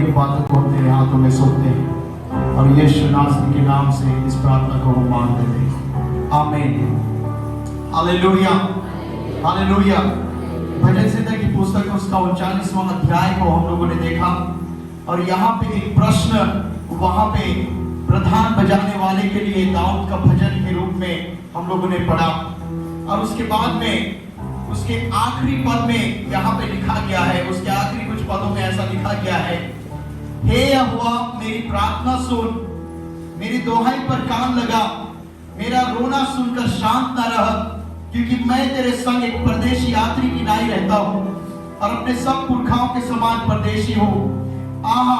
इबादत करते हैं, हाथों में सौंपते हैं और यीशु नासरी के नाम से इस प्रार्थना को हम मान लेते हैं। आमीन। Hallelujah, hallelujah. भजन संहिता की पुस्तक उसका 39वां अध्याय को हम लोगों ने देखा और यहाँ पे एक प्रश्न वहाँ पे प्रधान बजाने वाले के लिए दाऊद का भजन के रूप में हम लोगों ने पढ़ा और उसके बाद में उसके आखिरी पद में यहाँ पे लिखा गया है, उसके आखिरी कुछ पदों में ऐसा लिखा गया है, हे यहोवा मेरी प्रार्थना सुन, मेरी दोहाई पर कान लगा, मेरा रोना सुनकर शांत न रह, क्योंकि मैं तेरे संग एक परदेशी यात्री की नाई रहता हूँ और अपने सब पुरखाओं के समान परदेशी हूँ। आहा,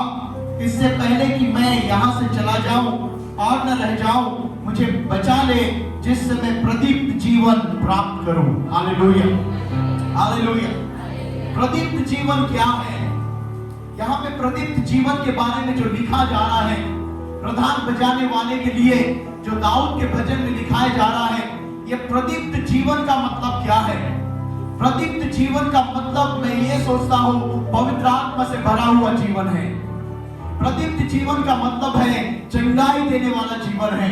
इससे पहले कि मैं यहाँ से चला जाऊं और न रह जाऊं, मुझे बचा ले जिससे मैं प्रदीप्त जीवन प्राप्त करूं। Hallelujah, hallelujah. प्रदीप्त जीवन क्या है? यहाँ पे प्रदीप्त जीवन के बारे में जो लिखा जा रहा है, प्रधान बजाने वाले के लिए जो दाऊद के भजन में लिखाया जा रहा है, ये प्रदीप्त जीवन का मतलब क्या है? प्रदीप्त जीवन का मतलब मैं ये सोचता हूँ पवित्र आत्मा से भरा हुआ जीवन है। प्रदीप्त जीवन का मतलब है चंगाई देने वाला जीवन है।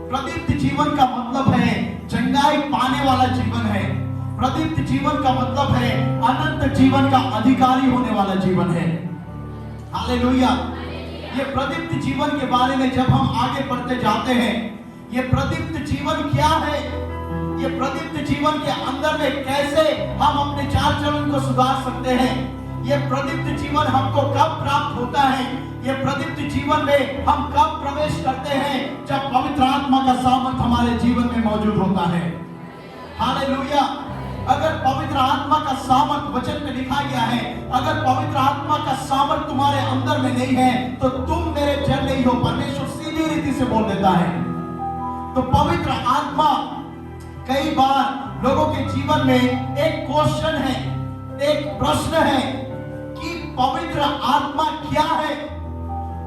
प्रदीप्त जीवन का मतलब है चंगाई पाने वाला जीवन है। प्रदीप्त जीवन का मतलब है अनंत जीवन का अधिकारी होने वाला जीवन है। हालेलुया। ये प्रदीप्त जीवन के बारे में जब हम आगे बढ़ते जाते हैं, ये प्रदीप्त जीवन क्या है, ये प्रदीप्त जीवन के अंदर में कैसे हम अपने चाल चलन को सुधार सकते हैं, ये प्रदीप्त जीवन हमको कब प्राप्त होता है, ये प्रदीप्त जीवन में हम कब प्रवेश करते हैं, जब पवित्र आत्मा का सामर्थ हमारे जीवन में मौजूद होता है। हालेलुया। अगर पवित्र आत्मा का सामर्थ वचन में लिखा गया है, अगर पवित्र आत्मा का सामर्थ तुम्हारे अंदर में नहीं है तो तुम मेरे जन नहीं हो, परमेश्वर सीधी रीति से बोल देता है। तो पवित्र आत्मा कई बार लोगों के जीवन में एक क्वेश्चन है, एक प्रश्न है कि पवित्र आत्मा क्या है,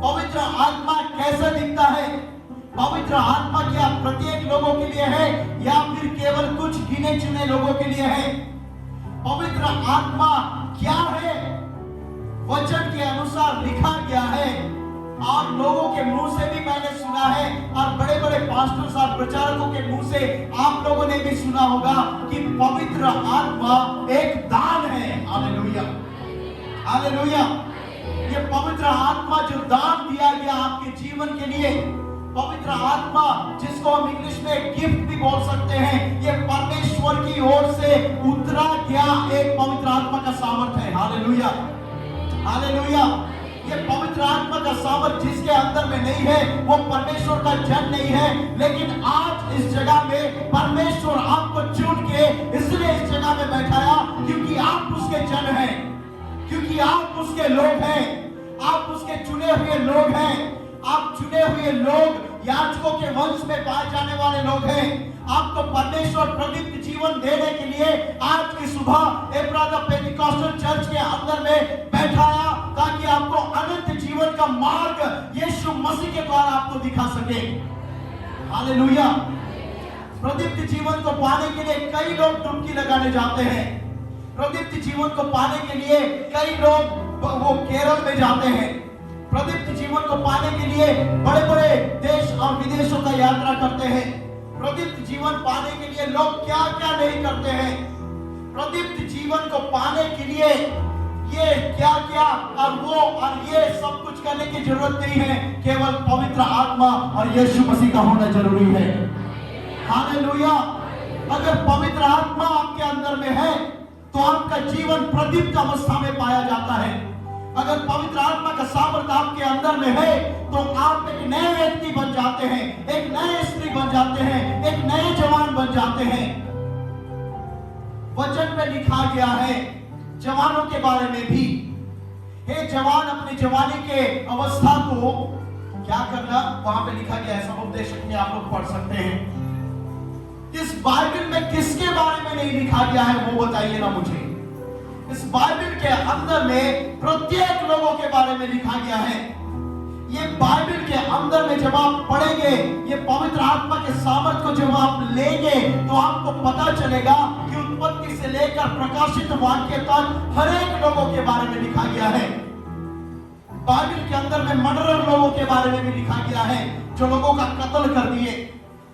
पवित्र आत्मा कैसे दिखता है, पवित्र आत्मा क्या प्रत्येक लोगों के लिए है या फिर केवल कुछ गिने चुने लोगों के लिए है? पवित्र आत्मा क्या है? वचन के अनुसार लिखा गया है और लोगों के मुंह से भी मैंने सुना है और बड़े बड़े पास्टर्स और प्रचारकों के मुंह से आप लोगों ने भी सुना होगा कि पवित्र आत्मा एक दान है। Hallelujah, hallelujah. ये पवित्र आत्मा जो दान दिया गया आपके जीवन के लिए, पवित्र आत्मा जिसको हम इंग्लिश में गिफ्ट भी बोल सकते हैं, ये परमेश्वर की ओर से उतरा गया एक पवित्र आत्मा का सामर्थ है। Hallelujah, hallelujah. ये पवित्र आत्मा का सामर्थ जिसके अंदर में नहीं है वो परमेश्वर का जन नहीं है, लेकिन आज इस जगह में परमेश्वर आपको चुन के इसलिए इस जगह में बैठाया क्योंकि आप उसके जन हैं, क्योंकि आप उसके लोग हैं, आप उसके चुने हुए लोग हैं। आप चुने हुए लोग याजकों के वंश में पाए जाने वाले लोग हैं। आपको परमेश्वर प्रदीप्त जीवन देने के लिए आज की सुबह एब्रादा पेंटिकॉस्टल चर्च के अंदर में बैठाया ताकि आपको अनंत जीवन का मार्ग यीशु मसीह के द्वारा आपको दिखा सके। हालेलुया। प्रदीप्त जीवन को पाने के लिए कई लोग डुबकी लगाने जाते हैं। प्रदीप्त जीवन को पाने के लिए कई लोग वो केरल में जाते हैं। प्रदीप्त जीवन को पाने के लिए बड़े बड़े देश और विदेशों का यात्रा करते हैं। प्रदीप्त जीवन पाने के लिए लोग क्या क्या नहीं करते हैं। प्रदीप्त जीवन को पाने के लिए ये क्या क्या और वो और ये सब कुछ करने की जरूरत नहीं है, केवल पवित्र आत्मा और यीशु मसीह का होना जरूरी है। हालेलुया। अगर पवित्र आत्मा आपके अंदर में है तो आपका जीवन प्रदीप्त अवस्था में पाया जाता है। अगर पवित्र आत्मा का सामर्थ आपके अंदर में है तो आप एक नए व्यक्ति बन जाते हैं, एक नए स्त्री बन जाते हैं, एक नए जवान बन जाते हैं। वचन में लिखा गया है जवानों के बारे में भी, हे जवान अपनी जवानी के अवस्था को क्या करना, वहां पे लिखा गया है। समुपदेशक में आप लोग पढ़ सकते हैं। इस बाइबल में किसके बारे में नहीं लिखा गया है वो बताइए ना मुझे। इस बाइबल के अंदर में प्रत्येक लोगों के बारे में लिखा गया है। ये बाइबल के अंदर में जब आप पढ़ेंगे, ये पवित्र आत्मा के सामर्थ को जब आप लेंगे तो आपको पता चलेगा कि उत्पत्ति से लेकर प्रकाशित वाक्य तक हर एक लोगों के बारे में लिखा गया है। बाइबल के अंदर में मर्डरर लोगों के बारे में भी लिखा गया है, जो लोगों का कत्ल कर दिए।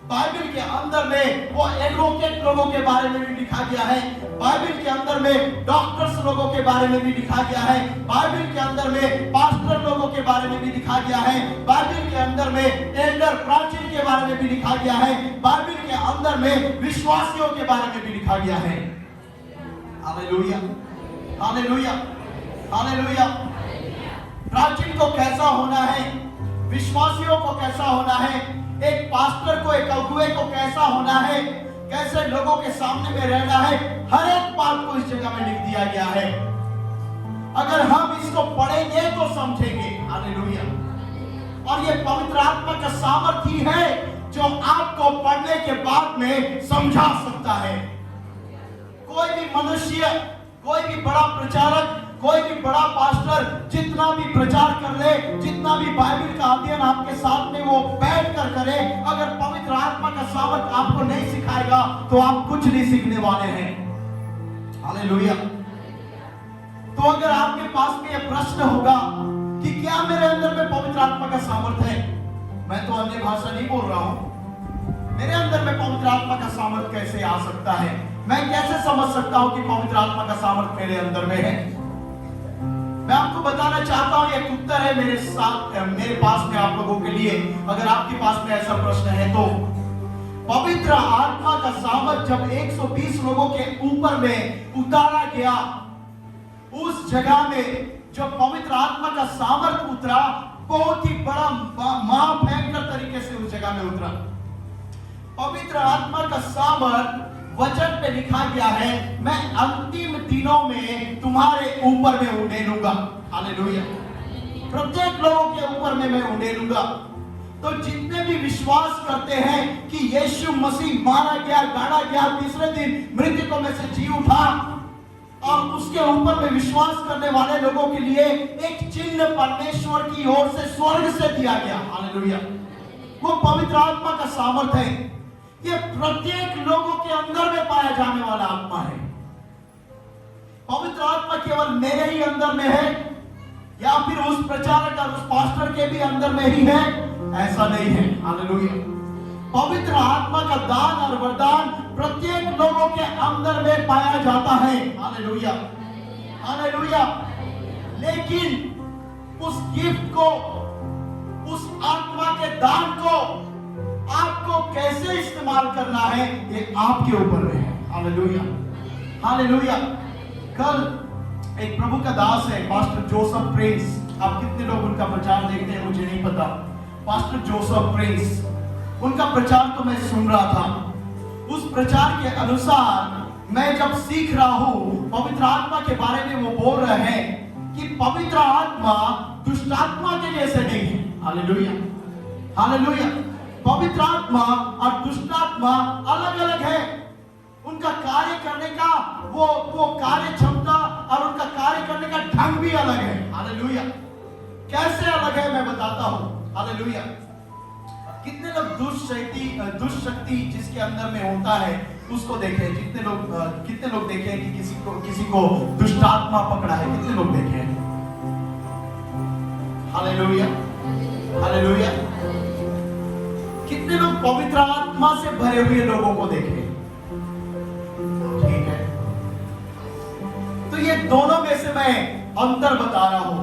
बाइबल के अंदर में वो एडवोकेट लोगों के बारे में भी लिखा गया है। बाइबल के अंदर में डॉक्टर्स लोगों के बारे में भी लिखा गया है। बाइबल के अंदर में पास्टर लोगों के बारे में भी लिखा गया है। बाइबल के अंदर में एल्डर प्राचीन के बारे में भी लिखा गया है। बाइबल के अंदर में विश्वासियों के बारे में भी लिखा गया है। Hallelujah, hallelujah, hallelujah. प्राचीन को कैसा होना है, विश्वासियों को कैसा होना है, एक पास्टर को, एक अगुवे को कैसा होना है, कैसे लोगों के सामने में रहना है, हर एक बात को इस जगह में लिख दिया गया है। अगर हम इसको पढ़ेंगे तो समझेंगे। हालेलुया। और ये पवित्र आत्मा का सामर्थ्य है जो आपको पढ़ने के बाद में समझा सकता है। कोई भी मनुष्य, कोई भी बड़ा प्रचारक, कोई भी बड़ा पास्टर जितना भी प्रचार कर ले, जितना भी बाइबल का अध्ययन आपके साथ में वो बैठ कर करे, अगर पवित्र आत्मा का सामर्थ आपको नहीं सिखाएगा तो आप कुछ नहीं सीखने वाले हैं। हालेलुया। तो अगर आपके पास में यह प्रश्न होगा कि क्या मेरे अंदर में पवित्र आत्मा का सामर्थ है, मैं तो अन्य भाषा नहीं बोल रहा हूं, मेरे अंदर में पवित्र आत्मा का सामर्थ कैसे आ सकता है, मैं कैसे समझ सकता हूं कि पवित्र आत्मा का सामर्थ मेरे अंदर में है। मैं आपको बताना चाहता हूं, एक उत्तर है मेरे साथ, मेरे पास में आप लोगों के लिए, अगर आपके पास में ऐसा प्रश्न है तो। पवित्र आत्मा का सामर्थ जब 120 लोगों के ऊपर में उतारा गया, उस जगह में जो पवित्र आत्मा का सामर्थ उतरा, बहुत ही बड़ा महाभयंकर तरीके से उस जगह में उतरा। पवित्र आत्मा का सामर्थ वचन पे लिखा गया है, मैं अंतिम दिनों में तुम्हारे ऊपर में उंडेलूंगा। हालेलुया। प्रत्येक लोगों के ऊपर में मैं उंडेलूंगा। तो जितने भी विश्वास करते हैं कि यीशु मसीह मारा गया, गाड़ा गया, तीसरे दिन मृतकों में से जी उठा, और उसके ऊपर में विश्वास करने वाले लोगों के लिए एक चिन्ह परमेश्वर की ओर से स्वर्ग से दिया गया। हालेलुया। वो पवित्र आत्मा का सामर्थ है। ये प्रत्येक लोगों के अंदर में पाया जाने वाला आत्मा है। पवित्र आत्मा केवल मेरे ही अंदर में है या फिर उस प्रचारक और उस पास्टर के भी अंदर में ही है, ऐसा नहीं है। हालेलुया। पवित्र आत्मा का दान और वरदान प्रत्येक लोगों के अंदर में पाया जाता है। Hallelujah, hallelujah. लेकिन उस गिफ्ट को, उस आत्मा के दान को आपको कैसे इस्तेमाल करना है, ये आपके ऊपर में है। Hallelujah, hallelujah. कल एक प्रभु का दास है, पास्टर जोसेफ प्रिंस। आप कितने लोग उनका प्रचार देखते हैं मुझे नहीं पता। पास्टर जोसेफ प्रिंस, उनका प्रचार तो मैं सुन रहा था। उस प्रचार के अनुसार मैं जब सीख रहा हूं, पवित्र आत्मा के बारे में वो बोल रहे हैं कि पवित्र आत्मा दुष्ट आत्मा के जैसे नहीं है। Hallelujah, hallelujah. पवित्र आत्मा और दुष्ट आत्मा अलग अलग है। उनका कार्य करने का वो कार्य क्षमता और उनका कार्य करने का ढंग भी अलग है। हालेलुया। कैसे अलग है मैं बताता हूं। हालेलुया। कितने लोग दुष्ट शक्ति जिसके अंदर में होता है उसको देखे? कितने लोग देखे कि किसी को दुष्ट आत्मा पकड़ा है? कितने लोग देखे हैं? Hallelujah, hallelujah. कितने लोग पवित्र आत्मा से भरे हुए लोगों को देखे? ठीक है। तो ये दोनों में से मैं अंतर बता रहा हूं।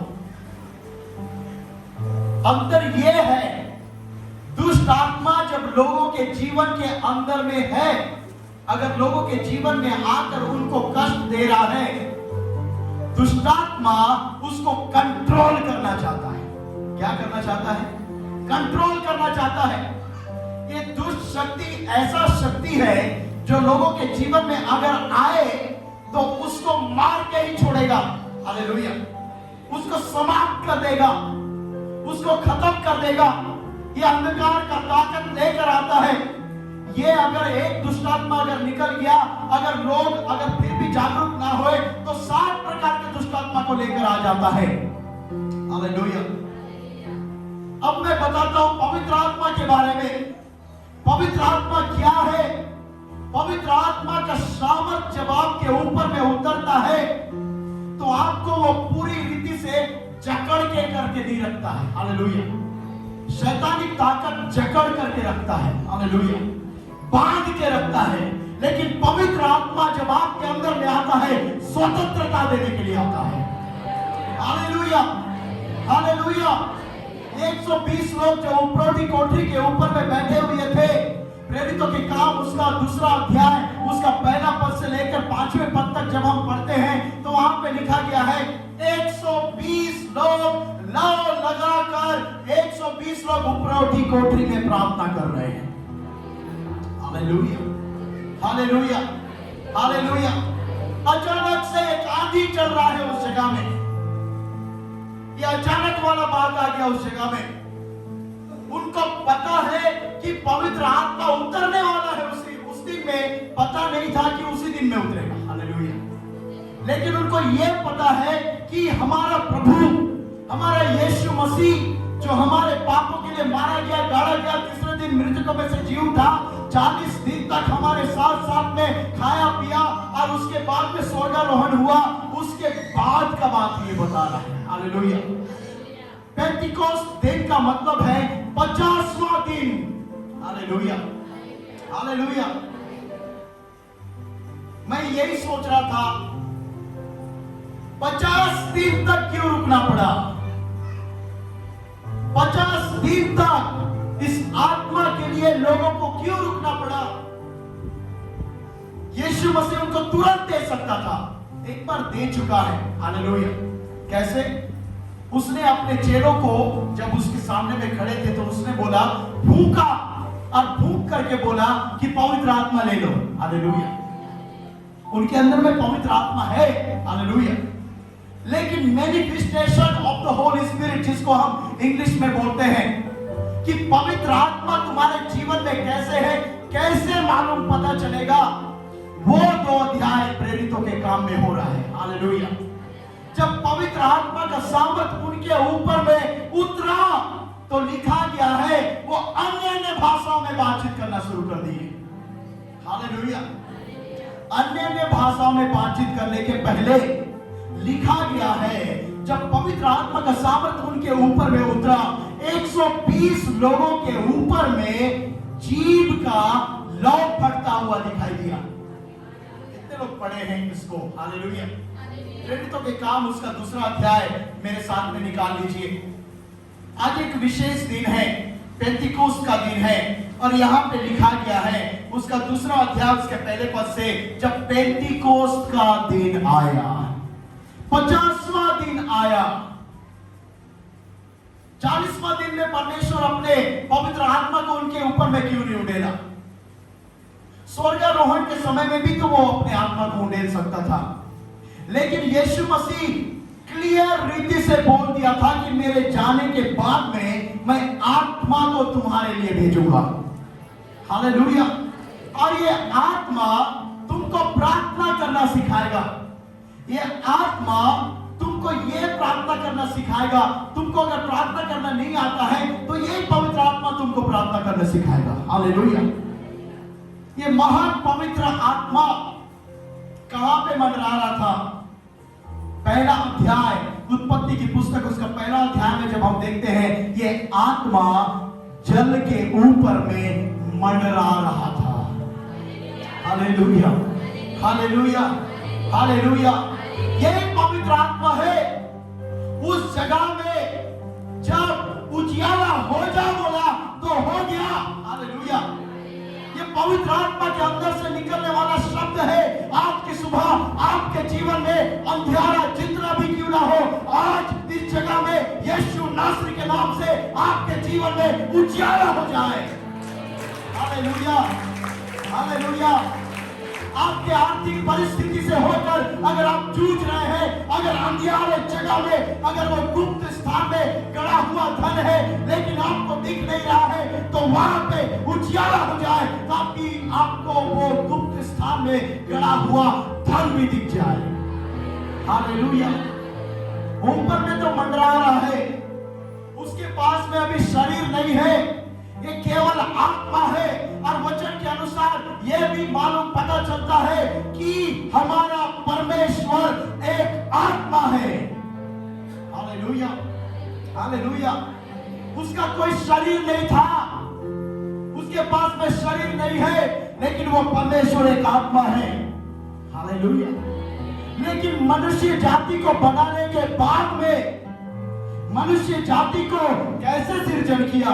अंतर ये है, दुष्ट आत्मा जब लोगों के जीवन के अंदर में है, अगर लोगों के जीवन में आकर उनको कष्ट दे रहा है, दुष्ट आत्मा उसको कंट्रोल करना चाहता है। क्या करना चाहता है? कंट्रोल करना चाहता है। ये दुष्ट शक्ति ऐसा शक्ति है जो लोगों के जीवन में अगर आए तो उसको मार के ही छोड़ेगा। हालेलुया। उसको समाप्त कर देगा, उसको खत्म कर देगा। ये अंधकार का ताकत लेकर आता है। ये अगर एक दुष्ट आत्मा अगर निकल गया, अगर लोग अगर फिर भी जागरूक ना होए तो 7 प्रकार के दुष्ट आत्मा को लेकर आ जाता है। हालेलुया। अब मैं बताता हूं पवित्र आत्मा के बारे में। पवित्र आत्मा क्या है? पवित्र आत्मा का सामर्थ जब आपके ऊपर में उतरता है तो आपको वो पूरी रीति से जकड़ के कर करके नहीं रखता है, हालेलुया। शैतानिक ताकत जकड़ करके रखता है, हालेलुया, बांध के रखता है। लेकिन पवित्र आत्मा जब आपके अंदर में आता है, स्वतंत्रता देने के लिए आता है, हालेलुया, हालेलुया। 120 लोग जो उपरोटी कोठरी के ऊपर में बैठे हुए थे, प्रेरितों के काम उसका दूसरा अध्याय उसका पहला पद से लेकर 5वें पद तक जब हम पढ़ते हैं तो वहां पे लिखा गया है 120 लोग लाव लगाकर 120 लोग उपरोटी कोठरी में प्रार्थना कर रहे हैं, हालेलुया, हालेलुया, हालेलुया। अचानक से एक आंधी चल रहा है उस जगह में, ये अचानक वाला बात आ गया उस जगह में। उनको पता है कि पवित्र आत्मा उतरने वाला है, उस दिन में पता नहीं था कि उसी दिन में उतरेगा, हालेलुया। लेकिन उनको यह पता है कि हमारा प्रभु, हमारा यीशु मसीह जो हमारे पापों के लिए मारा गया, गाड़ा गया, तीसरे दिन मृतकों में से जी उठा, 40 दिन तक हमारे साथ साथ में खाया पिया और उसके बाद में स्वर्गारोहण हुआ। उसके बाद का बात ये बता रहा है, हालेलुया। पेंटिकोस्ट दिन का मतलब है 50वां दिन, हालेलुया, हालेलुया। मैं यही सोच रहा था 50 दिन तक क्यों रुकना पड़ा, 50 दिन तक इस आत्मा के लिए लोगों को क्यों रुकना पड़ा। यीशु मसीह उनको तुरंत दे सकता था, एक बार दे चुका है, हालेलुया। कैसे? उसने अपने चेलों को जब उसके सामने में खड़े थे तो उसने बोला, भूखा, और भूख करके बोला कि पवित्र आत्मा ले लो, हालेलुया। उनके अंदर में पवित्र आत्मा है, हालेलुया। लेकिन manifestation of the Holi spirit, जिसको हम इंग्लिश में बोलते हैं, कि पवित्र आत्मा तुम्हारे जीवन में कैसे है, कैसे मालूम पता चलेगा, वो 2 अध्याय प्रेरितों के काम में हो रहा है, हालेलुया। जब पवित्र आत्मा का सामर्थ उनके ऊपर में उतरा तो लिखा गया है वो अन्य भाषाओं में बातचीत करना शुरू कर दिए, हालेलुया। अन्य भाषाओं में बातचीत करने के पहले लिखा गया है जब पवित्र आत्मा का सामर्थ उनके ऊपर में उतरा, 120 लोगों के ऊपर में जीभ का लौ फटता हुआ दिखाई दिया। कितने लोग पढ़े हैं इसको, हालेलुया। प्रेरितों के काम उसका दूसरा अध्याय मेरे साथ में निकाल लीजिए। आज एक विशेष दिन है, पेंटिकोस्ट का दिन है, और यहाँ पे लिखा गया है उसका दूसरा अध्याय उसके पहले पद से, जब पेंटिकोस्ट का दिन आया, 50वां दिन आया, 40वां दिन में परमेश्वर अपने पवित्र आत्मा को उनके ऊपर में क्यों नहीं उड़ेला। स्वर्गारोहण के समय में भी तो वो अपने आत्मा को उड़ेल सकता था, लेकिन यीशु मसीह क्लियर रीति से बोल दिया था कि मेरे जाने के बाद में मैं आत्मा को तुम्हारे लिए भेजूंगा, हालेलुया। और ये आत्मा तुमको प्रार्थना करना सिखाएगा, ये आत्मा तुमको ये प्रार्थना करना सिखाएगा। तुमको अगर प्रार्थना करना नहीं आता है तो ये पवित्र आत्मा तुमको प्रार्थना करना सिखाएगा, हालेलुया। ये महान पवित्र आत्मा कहां पे मंडरा रहा था? पहला अध्याय उत्पत्ति की पुस्तक उसका पहला अध्याय में जब हम देखते हैं, ये आत्मा जल के ऊपर में मंडरा रहा था, हालेलुया, हालेलुया, हालेलुया। यही पवित्र आत्मा है। उस जगह में जब उजियारा हो जा बोला तो हो गया, हालेलुया। ये पवित्र आत्मा के अंदर से निकलने वाला शब्द है। आज की सुबह आपके जीवन में अंधियारा जितना भी क्यों ना हो, आज इस जगह में यीशु नासरी के नाम से आपके जीवन में उजियारा हो जाए, हालेलुया, हालेलुया। आपके आर्थिक परिस्थिति से होकर अगर आप जूझ रहे हैं, अगर अंधियारे जगह में, अगर वो गुप्त स्थान में गड़ा हुआ धन है लेकिन आपको दिख नहीं रहा है, तो वहां पे उजियारा हो जाए ताकि आपको वो गुप्त स्थान में गड़ा हुआ धन भी दिख जाए, हालेलुया। ऊपर में तो मंडरा रहा है, उसके पास में अभी शरीर नहीं है, ये केवल आत्मा है। और वचन के अनुसार यह भी मालूम पता चलता है कि हमारा परमेश्वर एक आत्मा है, हालेलुया। हालेलुया। उसका कोई शरीर नहीं था, उसके पास में शरीर नहीं है, लेकिन वो परमेश्वर एक आत्मा है। हालेलुया। लेकिन मनुष्य जाति को बनाने के बाद में मनुष्य जाति को कैसे सृजन किया?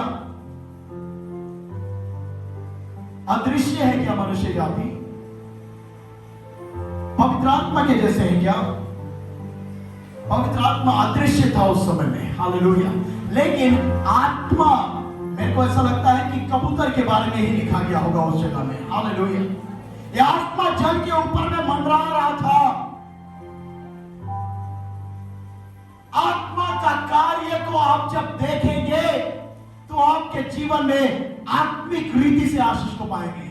अदृश्य है क्या मनुष्य जाति? पवित्र आत्मा के जैसे है क्या? पवित्र आत्मा अदृश्य था उस समय में। हालेलुया। लेकिन आत्मा, मेरे को ऐसा लगता है कि कबूतर के बारे में ही लिखा गया होगा उस जगह में। हालेलुया। यह आत्मा जल के ऊपर में मंडरा रहा था। आत्मा का कार्य को आप जब देखेंगे तो आपके जीवन में आत्मिक रीति से आशीष को पाएंगे।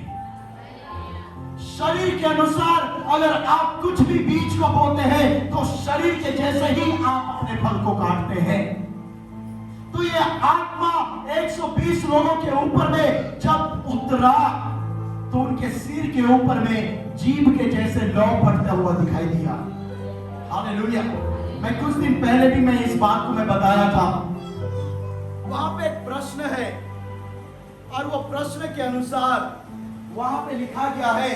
शरीर के अनुसार अगर आप कुछ भी बीज को बोते हैं तो शरीर के जैसे ही आप अपने फल को काटते हैं। तो ये आत्मा 120 लोगों के ऊपर में जब उतरा तो उनके सिर के ऊपर में जीभ के जैसे लौ बढ़ता हुआ दिखाई दिया। हालेलुया। मैं कुछ दिन पहले भी मैं इस बात को मैं बताया था। वहां पे एक प्रश्न है और वो प्रश्न के अनुसार वहां पे लिखा गया है,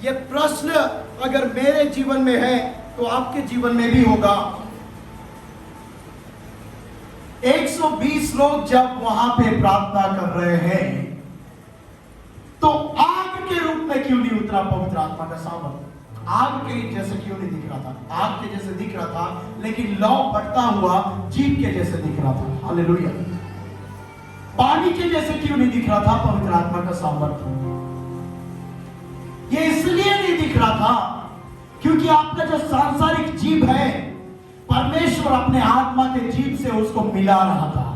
ये प्रश्न अगर मेरे जीवन में है तो आपके जीवन में भी होगा। 120 लोग जब वहां पे प्रार्थना कर रहे हैं तो आग के रूप में क्यों नहीं उतरा पवित्र आत्मा का सामर्थ? आग के जैसे क्यों नहीं दिख रहा था? आग के जैसे दिख रहा था, लेकिन लौ बढ़ता हुआ जीभ के जैसे दिख रहा था। हालेलुया। पानी के जैसे क्यों नहीं दिख रहा था पवित्र आत्मा का सामर्थ? ये इसलिए नहीं दिख रहा था क्योंकि आपका जो सांसारिक जीभ है, परमेश्वर अपने आत्मा के जीभ से उसको मिला रहा था।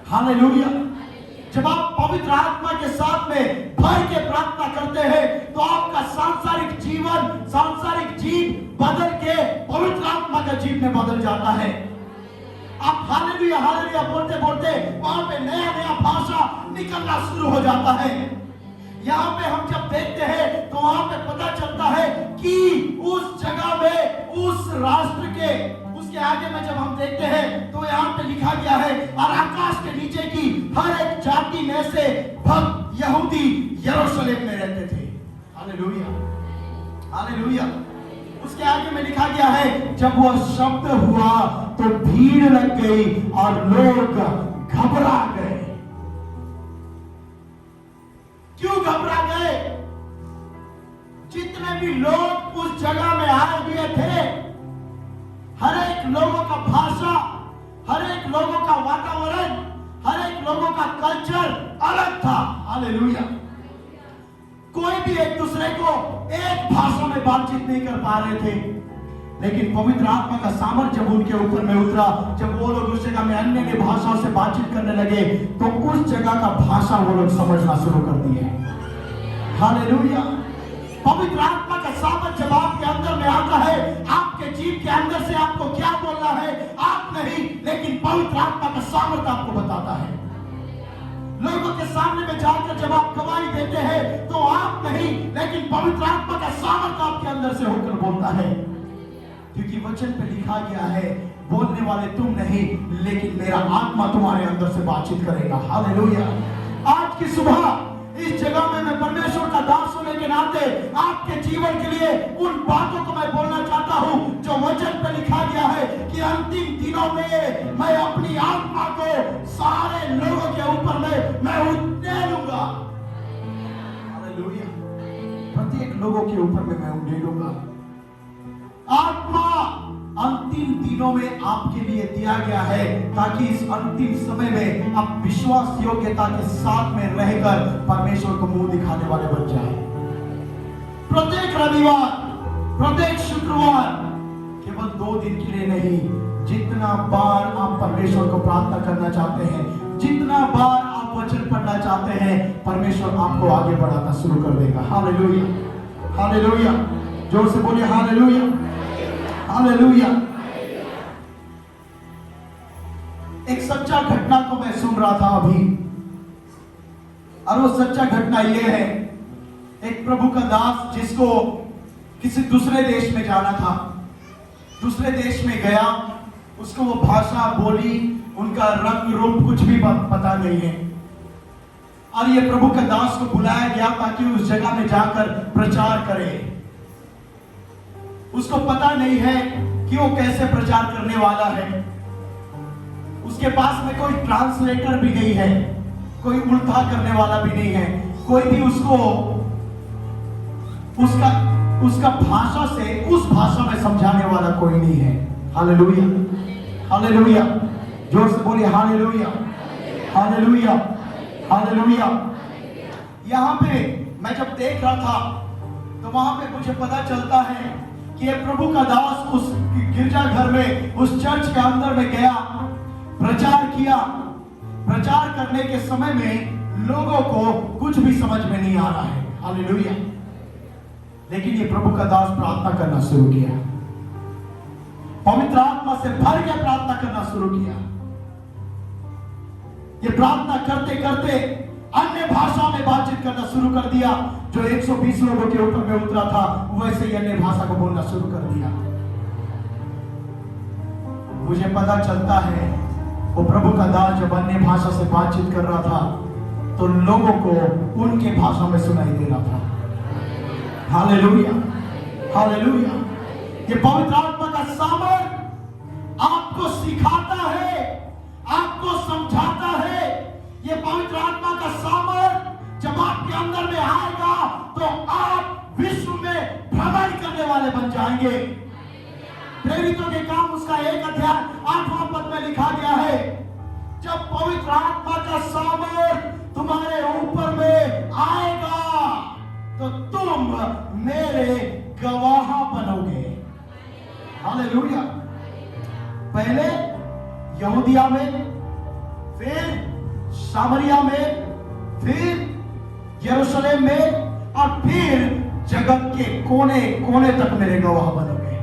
हालेलुया। जब आप पवित्र आत्मा के साथ में भर के प्रार्थना करते हैं तो आपका सांसारिक जीवन, सांसारिक जीव बदल के पवित्र आत्मा का जीव में बदल जाता है। आप हालेलुया हालेलुया बोलते बोलते वहां पे नया नया भाषा निकलना शुरू हो जाता है। यहाँ पे हम जब देखते हैं तो वहां पे पता चलता है कि उस जगह में, उस राष्ट्र के, उसके आगे में जब हम देखते हैं तो यहाँ पे लिखा गया है, और आकाश के नीचे की हर एक जाति में से भक्त यहूदी यरूशलेम में रहते थे। Hallelujah hallelujah. उसके आगे में लिखा गया है, जब वह शब्द हुआ तो भीड़ लग गई और लोग घबरा गए। क्यों घबरा गए? जितने भी लोग उस जगह में आए हुए थे, हर एक लोगों का भाषा, हर एक लोगों का वातावरण, हर एक लोगों का कल्चर अलग था। हालेलुया। कोई भी एक दूसरे को एक भाषा में बातचीत नहीं कर पा रहे थे, लेकिन पवित्र आत्मा का सामर्थ जब उनके ऊपर में उतरा, जब वो लोग उस जगह में अन्य अन्य भाषाओं से बातचीत करने लगे तो उस जगह का भाषा वो लोग समझना शुरू कर दिए। हालेलुया। पवित्र आत्मा का सामर्थ जब आपके अंदर में आता है, आपके जीव के अंदर से आपको क्या बोलना है आप नहीं, लेकिन पवित्र आत्मा का सामर्थ आपको बताता है। लोगों के सामने में जाकर जब आप गवाही देते हैं तो आप नहीं, लेकिन पवित्र आत्मा का सामर्थ आपके अंदर से होकर बोलता है। क्योंकि वचन पे लिखा गया है, बोलने वाले तुम नहीं, लेकिन मेरा आत्मा तुम्हारे अंदर से बातचीत करेगा। हालेलुया। आज की सुबह इस जगह में मैं परमेश्वर का दास होने के नाते आपके जीवन के लिए उन बातों को मैं बोलना चाहता हूं जो वचन पे लिखा गया है कि अंतिम दिनों में मैं अपनी आत्मा को सारे लोगों के ऊपर में मैं उड़ेलूंगा। हालेलुया। प्रत्येक लोगों के ऊपर में मैं उड़ेलूंगा। आत्मा अंतिम दिनों में आपके लिए दिया गया है ताकि इस अंतिम समय में आप विश्वास योग्यता के साथ में रहकर परमेश्वर को मुंह दिखाने वाले बन जाए। प्रत्येक रविवार, प्रत्येक शुक्रवार, केवल 2 दिन के लिए नहीं, जितना बार आप परमेश्वर को प्रार्थना करना चाहते हैं, जितना बार आप वचन पढ़ना चाहते हैं, परमेश्वर आपको आगे बढ़ाना शुरू कर देगा। Hallelujah hallelujah. जोर से बोलिए हालेलुया हालेलुया। एक सच्चा घटना को मैं सुन रहा था अभी, और वो सच्चा घटना ये है, एक प्रभु का दास जिसको किसी दूसरे देश में जाना था, दूसरे देश में गया उसको वो भाषा, बोली, उनका रंग रूप कुछ भी पता नहीं है। और ये प्रभु का दास को बुलाया गया ताकि उस जगह में जाकर प्रचार करे। उसको पता नहीं है कि वो कैसे प्रचार करने वाला है। उसके पास में कोई ट्रांसलेटर भी नहीं है, कोई उल्टा करने वाला भी नहीं है, कोई भी उसको उसका भाषा से उस भाषा में समझाने वाला कोई नहीं है। हालेलुया, हालेलुया, जोर से बोलिए हालेलुया, हालेलुया, हालेलुया। यहां पे मैं जब देख रहा था तो वहां पे मुझे पता चलता है कि ये प्रभु का दास उस गिरजाघर में, उस चर्च के अंदर में गया, प्रचार किया। प्रचार करने के समय में लोगों को कुछ भी समझ में नहीं आ रहा है। हालेलुया। लेकिन ये प्रभु का दास प्रार्थना करना शुरू किया, पवित्र आत्मा से भर के प्रार्थना करना शुरू किया। ये प्रार्थना करते करते अन्य भाषा में बातचीत करना शुरू कर दिया। जो 120 लोगों के ऊपर में उतरा था वैसे ही अन्य भाषा को बोलना शुरू कर दिया। मुझे पता चलता है वो प्रभु का दास जब अन्य भाषा से बातचीत कर रहा था तो लोगों को उनके भाषा में सुनाई दे रहा था। Hallelujah, hallelujah. ये पवित्र आत्मा का सामर्थ आपको सिखाता है, आपको समझाता है। ये पवित्र आत्मा का सामर्थ जब आपके अंदर में आएगा तो आप विश्व में भ्रमण करने वाले बन जाएंगे। प्रेरितों के काम उसका 1 अध्याय 8वां पद में लिखा गया है, जब पवित्र आत्मा का सामर्थ तुम्हारे ऊपर में आएगा तो तुम मेरे गवाह बनोगे। हालेलुया। पहले यहूदिया में, फिर सामरिया में, फिर यरूशलेम में, और फिर जगत के कोने कोने तक मेरे गवाह बनोगे।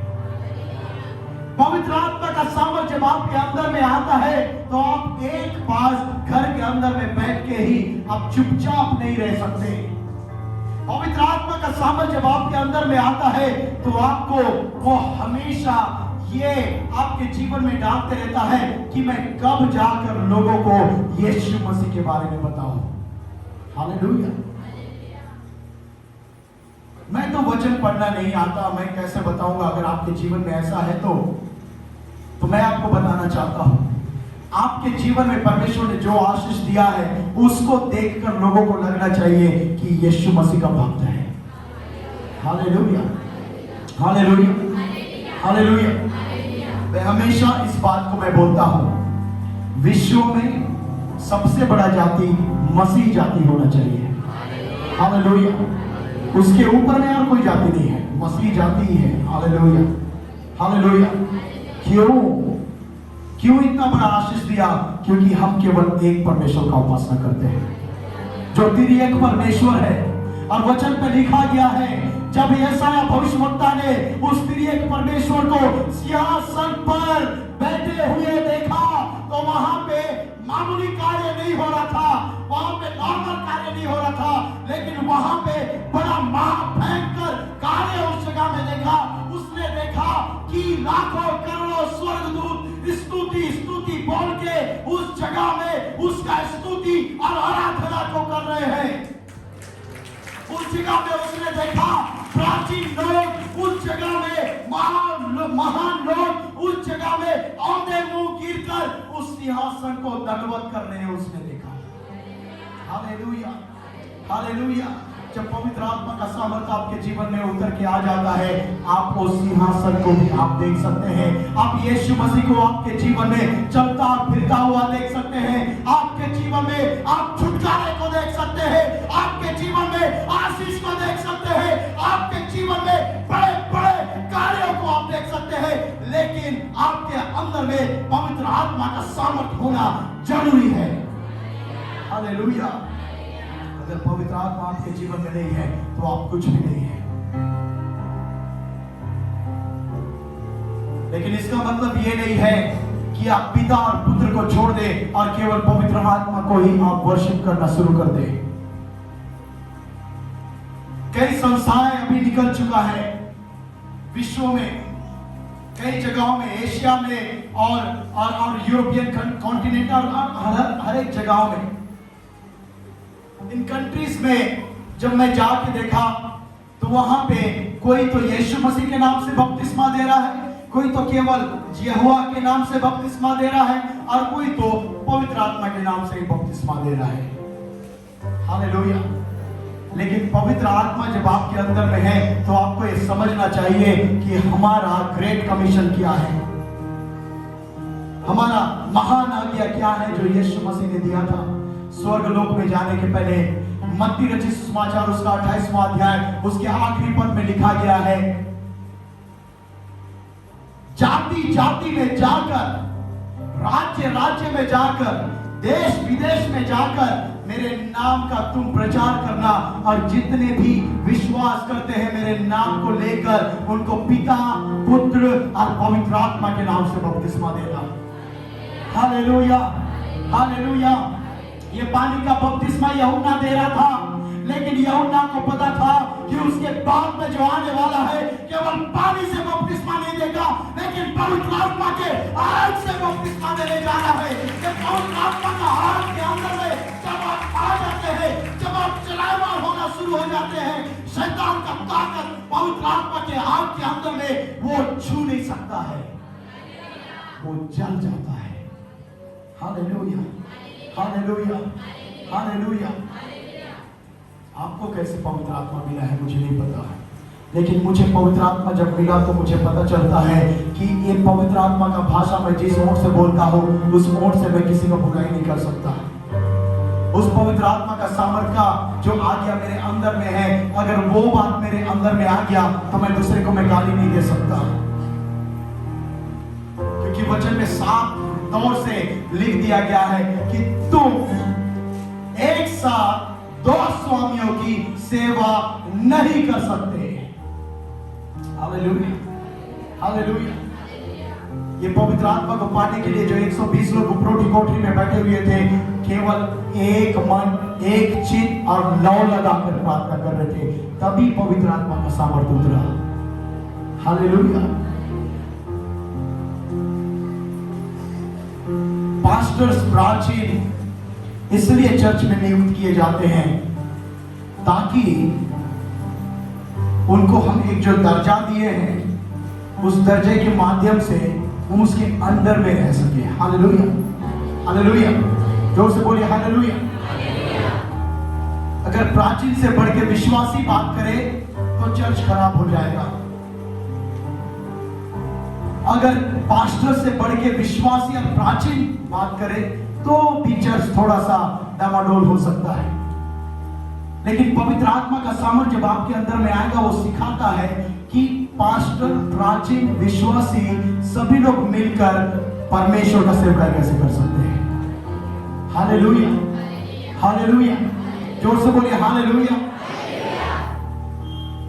पवित्र आत्मा का सामर्थ जब आपके अंदर में आता है तो आप एक पास घर के अंदर में बैठ के ही आप चुपचाप नहीं रह सकते। पवित्र आत्मा का सामर्थ जब आपके अंदर में आता है तो आपको वो हमेशा ये आपके जीवन में डालते रहता है कि मैं कब जाकर लोगों को यीशु मसीह के बारे में बताऊं। हालेलुया। मैं तो वचन पढ़ना नहीं आता, मैं कैसे बताऊंगा? अगर आपके जीवन में ऐसा है तो मैं आपको बताना चाहता हूं, आपके जीवन में परमेश्वर ने जो आशीष दिया है उसको देखकर लोगों को लगना चाहिए कि यीशु मसीह का भक्त है। Hallelujah, hallelujah, hallelujah. मैं हमेशा इस बात को मैं बोलता हूं, विश्व में सबसे बड़ा जाति मसीह जाति होना चाहिए। हालेलुया। उसके ऊपर में और कोई जाति नहीं है, मसीह जाति ही है। Hallelujah, hallelujah. क्यों इतना बड़ा आशीष दिया? क्योंकि हम केवल एक परमेश्वर का उपासना करते हैं जो त्रिएक परमेश्वर है। और वचन पे लिखा गया है, जब यशायाह भविष्यवक्ता ने उस त्रिएक परमेश्वर को सिंहासन पर बैठे हुए देखा तो वहां पे मामूली कार्य नहीं हो रहा था, वहां पे नॉर्मल कार्य नहीं हो रहा था, लेकिन वहां पे बड़ा महाभयंकर कार्य उस जगह में देखा। उसने देखा कि लाखों करोड़ों स्वर्गदूत स्तुति स्तुति बोल के उस जगह में उसका स्तुति और आराधना को कर रहे हैं। उस जगह में उसने देखा प्राचीन लोग, उस जगह में महान लोग, उस जगह में औंधे मुंह गिरकर उस सिंहासन को दंडवत कर रहे हैं, उसने देखा। Hallelujah, hallelujah. जब पवित्र आत्मा का सामर्थ आपके जीवन में उतर के आ जाता है, आप उस सिंहासन को भी आप देख सकते हैं। आप यीशु मसीह को आपके जीवन में चलता फिरता हुआ देख सकते हैं। आपके जीवन में आप छुटकारे को देख सकते हैं, आपके जीवन में आशीष को देख सकते हैं, आपके जीवन में बड़े बड़े कार्यों को आप देख सकते हैं। लेकिन आपके अंदर में पवित्र आत्मा का सामर्थ होना जरूरी है। हालेलुया। अगर पवित्र आत्मा आपके जीवन में नहीं है तो आप कुछ भी नहीं है। लेकिन इसका मतलब ये नहीं है कि आप पिता और पुत्र को छोड़ दें और केवल पवित्र आत्मा को ही आप वर्शिप करना शुरू कर दें। कई संस्थाएं अभी निकल चुका है विश्व में, कई जगहों में, एशिया में और यूरोपियन कॉन्टिनेंट और हर एक जगहों में, इन कंट्रीज में जब मैं जाके देखा तो वहां पे कोई तो यीशु मसीह के नाम से बपतिस्मा दे रहा है, कोई तो केवल यहोवा के नाम से बपतिस्मा दे रहा है, और कोई तो पवित्र आत्मा के नाम से ही बपतिस्मा दे रहा है। हालेलुया। लेकिन पवित्र आत्मा जब आपके अंदर में है तो आपको ये समझना चाहिए कि हमारा ग्रेट कमीशन क्या है, हमारा महान आज्ञा क्या है जो यीशु मसीह ने दिया था। स्वर्ग लोक में जाने के पहले मत्ती रचित सुसमाचार उसका 28वां अध्याय उसके आखिरी पद में लिखा गया है, जाति जाति में जाकर, राज्य राज्य में जाकर, देश विदेश में जाकर मेरे नाम का तुम प्रचार करना, और जितने भी विश्वास करते हैं मेरे नाम को लेकर उनको पिता, पुत्र और पवित्र आत्मा के नाम से बपतिस्मा देना। Hallelujah, hallelujah. ये पानी का बपतिस्मा यूहन्ना दे रहा था, लेकिन यूहन्ना को पता था कि उसके बाद में जो आने वाला है केवल पानी से बपतिस्मा नहीं देगा, लेकिन पवित्र आत्मा के आग से बपतिस्मा देने जा रहा है। कि पवित्र आत्मा का आग के अंदर में जब आप आ जाते हैं, जब आप चलायमान होना शुरू हो जाते हैं, शैतान का ताकत पवित्र आत्मा के आग के अंदर में वो छू नहीं सकता है, वो जल जाता है। Hallelujah, hallelujah, hallelujah. आपको कैसे पवित्र आत्मा मिला है मुझे नहीं पता है, लेकिन मुझे पवित्र आत्मा जब मिला तो मुझे पता चलता है कि ये पवित्र आत्मा का भाषा मैं जिस ओर से बोलता हूँ उस ओर से मैं किसी को बुराई नहीं कर सकता। उस पवित्र आत्मा का सामर्थ का जो आज्ञा मेरे अंदर में है, अगर वो बात मेरे अंदर में आ गया तो मैं दूसरे को मैं गाली नहीं दे सकता, क्योंकि वचन में साफ तौर से लिख दिया गया है कि तुम एक साथ दो स्वामियों की सेवा नहीं कर सकते। Hallelujah, hallelujah. ये पवित्र आत्मा को पाने के लिए जो 120 लोग उपरोटी कोठरी में बैठे हुए थे, केवल एक मन, एक चित्त और लौ लगाकर प्रार्थना कर रहे थे, तभी पवित्र आत्मा का सामर्थ्य उतरा। हालेलुया। पास्टर्स प्राचीन इसलिए चर्च में नियुक्त किए जाते हैं ताकि उनको हम एक जो दर्जा दिए हैं उस दर्जे के माध्यम से हम उसके अंदर में रह सके। Hallelujah, hallelujah. जोर से बोलिए हालेलुया। अगर प्राचीन से बढ़ के विश्वासी बात करे तो चर्च खराब हो जाएगा। अगर पास्टर से बढ़ के विश्वासी और प्राचीन बात करे तो भी चर्च थोड़ा सा डामाडोल हो सकता है, लेकिन पवित्र आत्मा का सामर्थ्य जब आपके अंदर में आएगा वो सिखाता है कि पास्टर, प्राचीन, विश्वासी सभी लोग मिलकर परमेश्वर का सेवकाई कैसे कर सकते हैं। Hallelujah, hallelujah. जोर से बोलिए हालेलुया।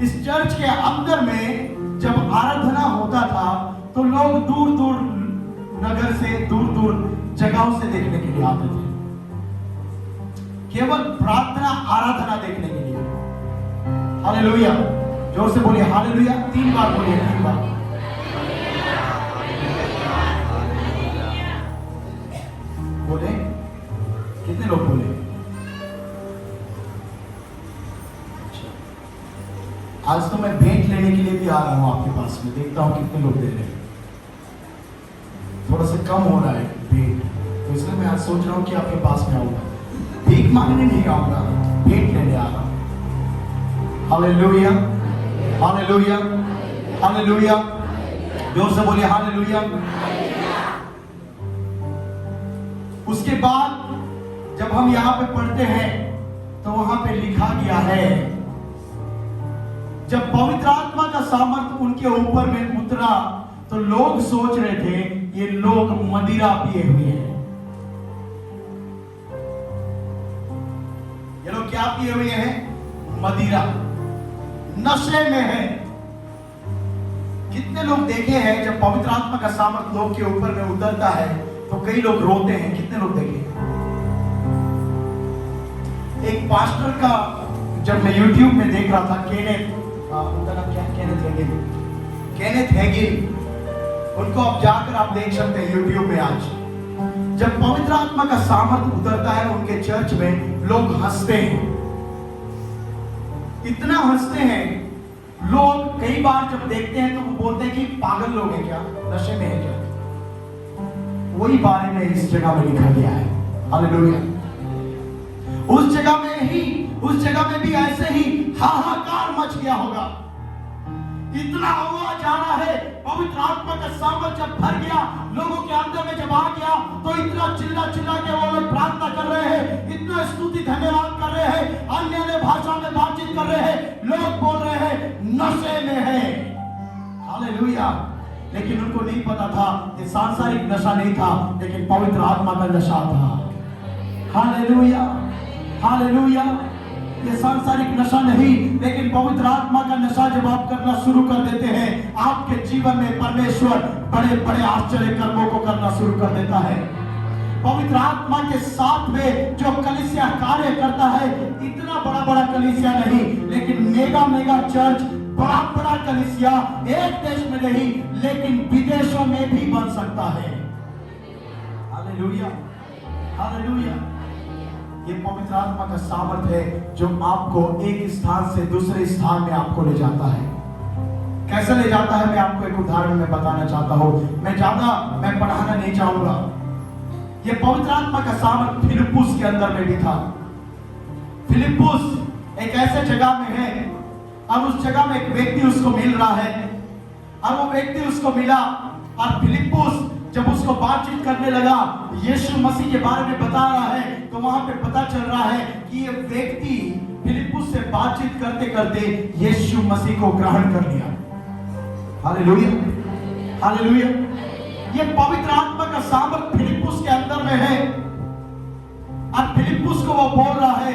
इस चर्च के अंदर में जब आराधना होता था तो लोग दूर दूर नगर से, दूर दूर जगहों से देखने के लिए आते थे, केवल प्रार्थना आराधना देखने के लिए। हालेलुया। जोर से बोलिए हालेलुया। 3 बार बोलिए, 3 बार। बोले कितने लोग बोले? आज तो मैं भेंट लेने के लिए भी आ रहा हूं आपके पास में, देखता हूं कितने लोग दे रहे हैं। थोड़ा सा कम हो रहा है भेंट, तो इसलिए मैं आज सोच रहा हूं कि आपके पास में आऊंगा। भीख मांगने नहीं आऊंगा, भेंट लेने आ रहा हूं। Hallelujah, hallelujah, hallelujah. जोर से बोलिए हालेलुया। उसके बाद जब हम यहां पे पढ़ते हैं तो वहां पे लिखा गया है, जब पवित्र आत्मा का सामर्थ्य उनके ऊपर में उतरा तो लोग सोच रहे थे ये लोग मदिरा पिए हुए हैं। ये लोग क्या पिए हुए हैं? मदिरा, नशे में है। कितने लोग देखे हैं जब पवित्र आत्मा का सामर्थ्य लोग के ऊपर में उतरता है तो कई लोग रोते हैं? कितने लोग देखे? एक पास्टर का जब मैं YouTube में देख रहा था, केनेथ, उनका नाम क्या? केनेथ हैगिन। उनको आप जाकर आप देख सकते हैं यूट्यूब में आज। जब पवित्र आत्मा का सामर्थ उतरता है उनके चर्च में, लोग हंसते हैं, इतना हंसते हैं लोग। कई बार जब देखते हैं तो वो बोलते हैं कि पागल लोग हैं क्या, नशे में है क्या। वही बारे में इस जगह में लिखा गया है। हालेलुया। उस जगह में भी ऐसे ही हाहाकार मच गया होगा। इतना हुआ जाना है, पवित्र आत्मा का सामर्थ जब भर गया लोगों के अंदर में, जब आ गया तो इतना चिल्ला के वो लोग प्रार्थना कर रहे हैं, इतना स्तुति धन्यवाद कर रहे हैं, अन्य भाषा में बातचीत कर रहे हैं, लोग बोल रहे हैं नशे में है। हालेलुया। लेकिन उनको नहीं पता था ये सांसारिक नशा नहीं था, लेकिन पवित्र आत्मा का नशा था। Hallelujah, hallelujah. ये सांसारिक नशा नहीं, लेकिन पवित्र आत्मा का नशा जब आप करना शुरू कर देते हैं, आपके जीवन में परमेश्वर बड़े बड़े आश्चर्य कर्मों को करना शुरू कर देता है। पवित्र आत्मा के साथ में जो कलीसिया कार्य करता है, इतना बड़ा बड़ा कलीसिया नहीं, लेकिन मेगा चर्च, बड़ा कलीसिया एक देश में नहीं लेकिन विदेशों में भी बन सकता है। Hallelujah, hallelujah. ये पवित्र आत्मा का सामर्थ है जो आपको एक स्थान से दूसरे स्थान में आपको ले जाता है। कैसे ले जाता है मैं आपको एक उदाहरण में बताना चाहता हूं। मैं पढ़ाना नहीं चाहूंगा। ये पवित्र आत्मा का सामर्थ फिलिप्पुस के अंदर में भी था। फिलिप्पुस एक ऐसे जगह में है, अब उस जगह में एक व्यक्ति उसको मिल रहा है, और वो व्यक्ति उसको मिला और फिलिप्पुस जब उसको बातचीत करने लगा, यीशु मसीह के बारे में बता रहा है, तो वहां पे पता चल रहा है कि ये व्यक्ति फिलिप्पुस से बातचीत करते करते यीशु मसीह को ग्रहण कर लिया। Hallelujah, hallelujah. ये पवित्र आत्मा का सामर्थ फिलिप्पुस के अंदर में है, और फिलिप्पुस को वो बोल रहा है,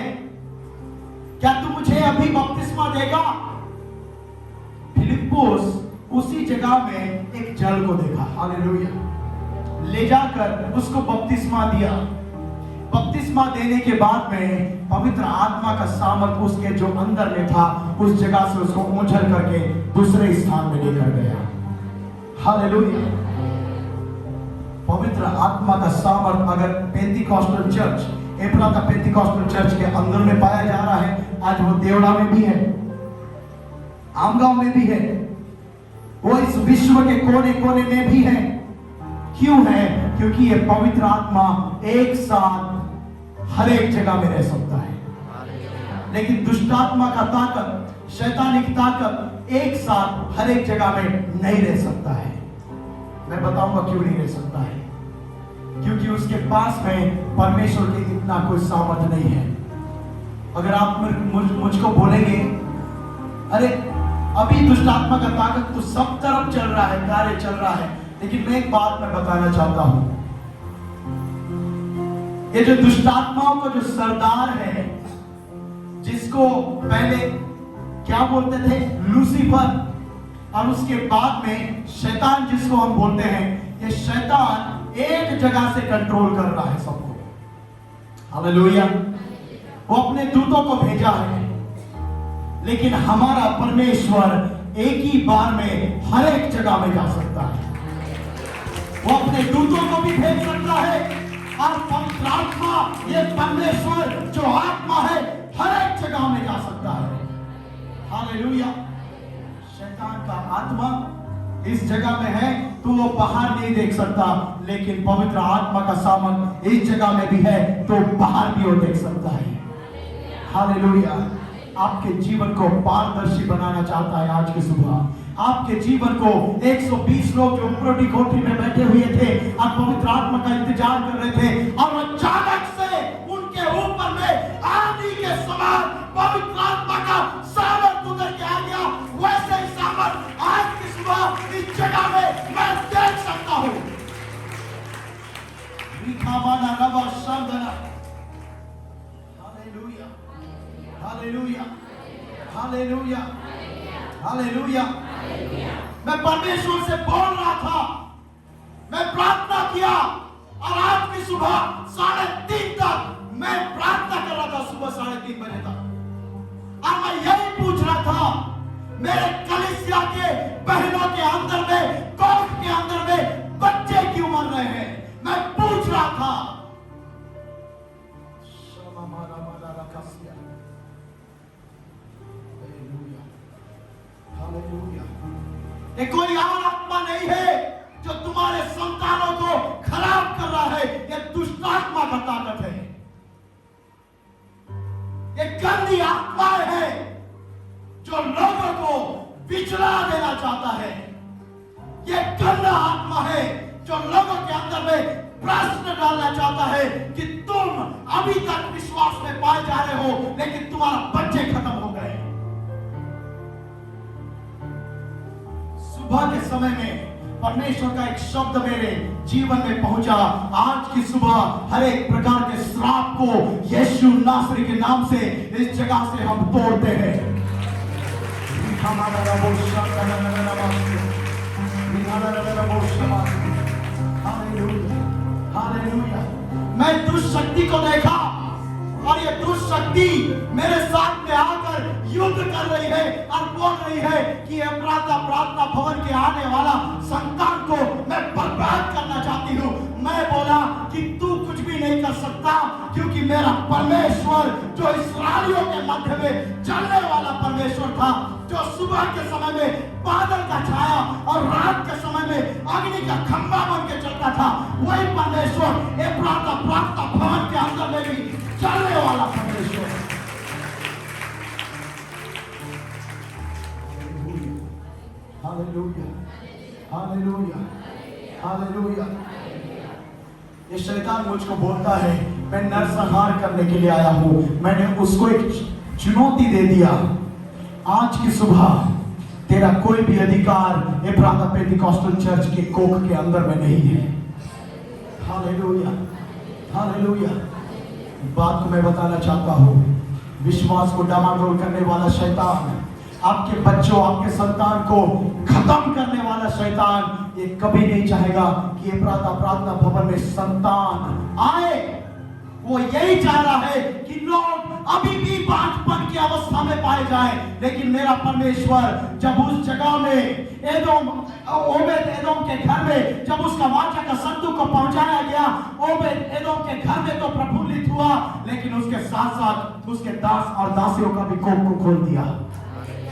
क्या तू मुझे अभी बपतिस्मा देगा? फिलिप्पुस उसी जगह में एक जल को देखा। हालेलुया। ले जाकर उसको बपतिस्मा दिया। बपतिस्मा देने के बाद में पवित्र आत्मा का सामर्थ उसके जो अंदर में था, उस जगह से उसको ऊंझल करके दूसरे स्थान में लेकर गया। हालेलुया। पवित्र आत्मा का सामर्थ अगर पेंटिकॉस्टल चर्च, एफ्राता पेंटिकॉस्टल चर्च के अंदर में पाया जा रहा है, आज वो देवड़ा में भी है, आमगांव में भी है, वो इस विश्व के कोने कोने में भी है। क्यों है? क्योंकि ये पवित्र आत्मा एक साथ हर एक जगह में रह सकता है। लेकिन दुष्ट आत्मा का ताकत, शैतानिक ताकत एक साथ हर एक जगह में नहीं रह सकता है। मैं बताऊंगा क्यों नहीं रह सकता है। क्योंकि उसके पास में परमेश्वर की इतना कोई सामर्थ नहीं है। अगर आप मुझको बोलेंगे, अरे अभी दुष्ट आत्मा का ताकत तो सब तरफ चल रहा है, कार्य चल रहा है, लेकिन मैं एक बात मैं बताना चाहता हूं। ये जो दुष्ट आत्माओं का जो सरदार है, जिसको पहले क्या बोलते थे, लूसीफर, और उसके बाद में शैतान जिसको हम बोलते हैं, ये शैतान एक जगह से कंट्रोल कर रहा है सबको। हालेलुया। वो अपने दूतों को भेजा है, लेकिन हमारा परमेश्वर एक ही बार में हर एक जगह में जा सकता है। वो अपने दूतों को भी भेज सकता है, और पवित्र आत्मा, ये परमेश्वर जो आत्मा है, हर एक जगह में जा सकता है। हालेलुया। शैतान का आत्मा इस जगह में है तो वो बाहर नहीं देख सकता, लेकिन पवित्र आत्मा का सामर्थ इस जगह में भी है तो बाहर भी वो देख सकता है। हालेलुया। आपके जीवन को पारदर्शी बनाना चाहता है आज की सुबह। आपके जीवन को 120 लोग जो ऊपरी कोठरी में बैठे हुए थे और पवित्र आत्मा का इंतजार कर रहे थे, और अचानक से उनके ऊपर में आंधी के समान पवित्र आत्मा का सामर्थ उतर के आ गया। वैसे ही सामर्थ आज की सुबह इस जगह में मैं देख सकता हूं। Hallelujah, hallelujah, hallelujah. मैं परमेश्वर से बोल रहा था, मैं प्रार्थना किया, और आज की सुबह 3:30 तक मैं प्रार्थना कर रहा था, सुबह 3:30 बजे तक, और मैं यही पूछ रहा था, मेरे कलीसिया के बहनों के अंदर में, कोर्ट के अंदर में ये कोई और आत्मा नहीं है जो तुम्हारे संतानों को खराब कर रहा है। ये दुष्ट आत्मा का ताकत है, ये गंदी आत्माएं है जो लोगों को बिचला देना चाहता है। ये गंदा आत्मा है जो लोगों के अंदर में प्रश्न डालना चाहता है कि तुम अभी तक विश्वास में पाए जा रहे हो, लेकिन तुम्हारा बच्चे खत्म हो गए। सुबह के समय में परमेश्वर का एक शब्द मेरे जीवन में पहुंचा। आज की सुबह हर एक प्रकार के श्राप को यीशु नासरी के नाम से इस जगह से हम तोड़ते हैं। हालेलुया। मैं दुष्ट शक्ति को देखा और ये दुष्ट शक्ति मेरे साथ में आकर युद्ध कर रही है और बोल रही है कि ये प्रार्थना भवन के आने वाला संतान को मैं बर्बाद करना चाहती हूँ। मैं बोला कि तू कुछ भी नहीं कर सकता, क्योंकि मेरा परमेश्वर जो इस्राएलियों के मध्य में चलने वाला परमेश्वर था, जो सुबह के समय में बादल का छाया और रात के समय में अग्नि का खंभा बन के चलता था, वही परमेश्वर ये प्रार्थना भवन के अंदर में भी चलने वाला परमेश्वर। Hallelujah, hallelujah, hallelujah. ये शैतान मुझको बोलता है मैं नरसंहार करने के लिए आया हूं। मैंने उसको एक चुनौती दे दिया, आज की सुबह तेरा कोई भी अधिकार एफ्राता पेंटिकॉस्टल चर्च के कोख के अंदर में नहीं है। Hallelujah, hallelujah. बात को मैं बताना चाहता हूं, विश्वास को डामाडोल करने वाला शैतान, आपके बच्चों आपके संतान को खत्म करने वाला शैतान ये कभी नहीं चाहेगा कि ये प्रार्थना भवन में संतान आए। वो यही चाह रहा है कि लोग अभी भी बांझपन की अवस्था में पाए जाएं, लेकिन मेरा परमेश्वर जब उस जगह में ओबेद एदोम के घर में जब उसका वाचा का संदूक को पहुंचाया गया, ओबेद एदोम के घर में तो प्रफुल्लित हुआ, लेकिन उसके साथ साथ उसके दास और दासियों का भी कोख को खोल दिया।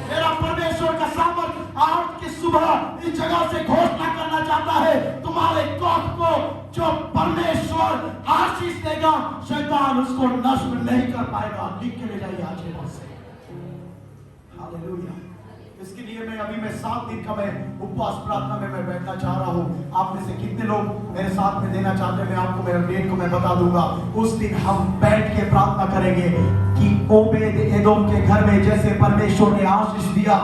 मेरा परमेश्वर का सामर्थ आज की सुबह इस जगह से घोषणा करना चाहता है, तुम्हारे कोख को जो परमेश्वर आशीष देगा, शैतान उसको नष्ट नहीं कर पाएगा। लिख के ले जाइए आज के बाद से। हालेलुया। इसके लिए मैं 7 दिन का मैं उपवास प्रार्थना में मैं बैठना चाह रहा हूँ। आप में से कितने लोग मेरे साथ में देना चाहते हैं, मैं आपको मेरे डेट को मैं बता दूंगा। उस दिन हम बैठ के प्रार्थना करेंगे कि ओबेद एदोम के घर में जैसे परमेश्वर ने आशीष दिया,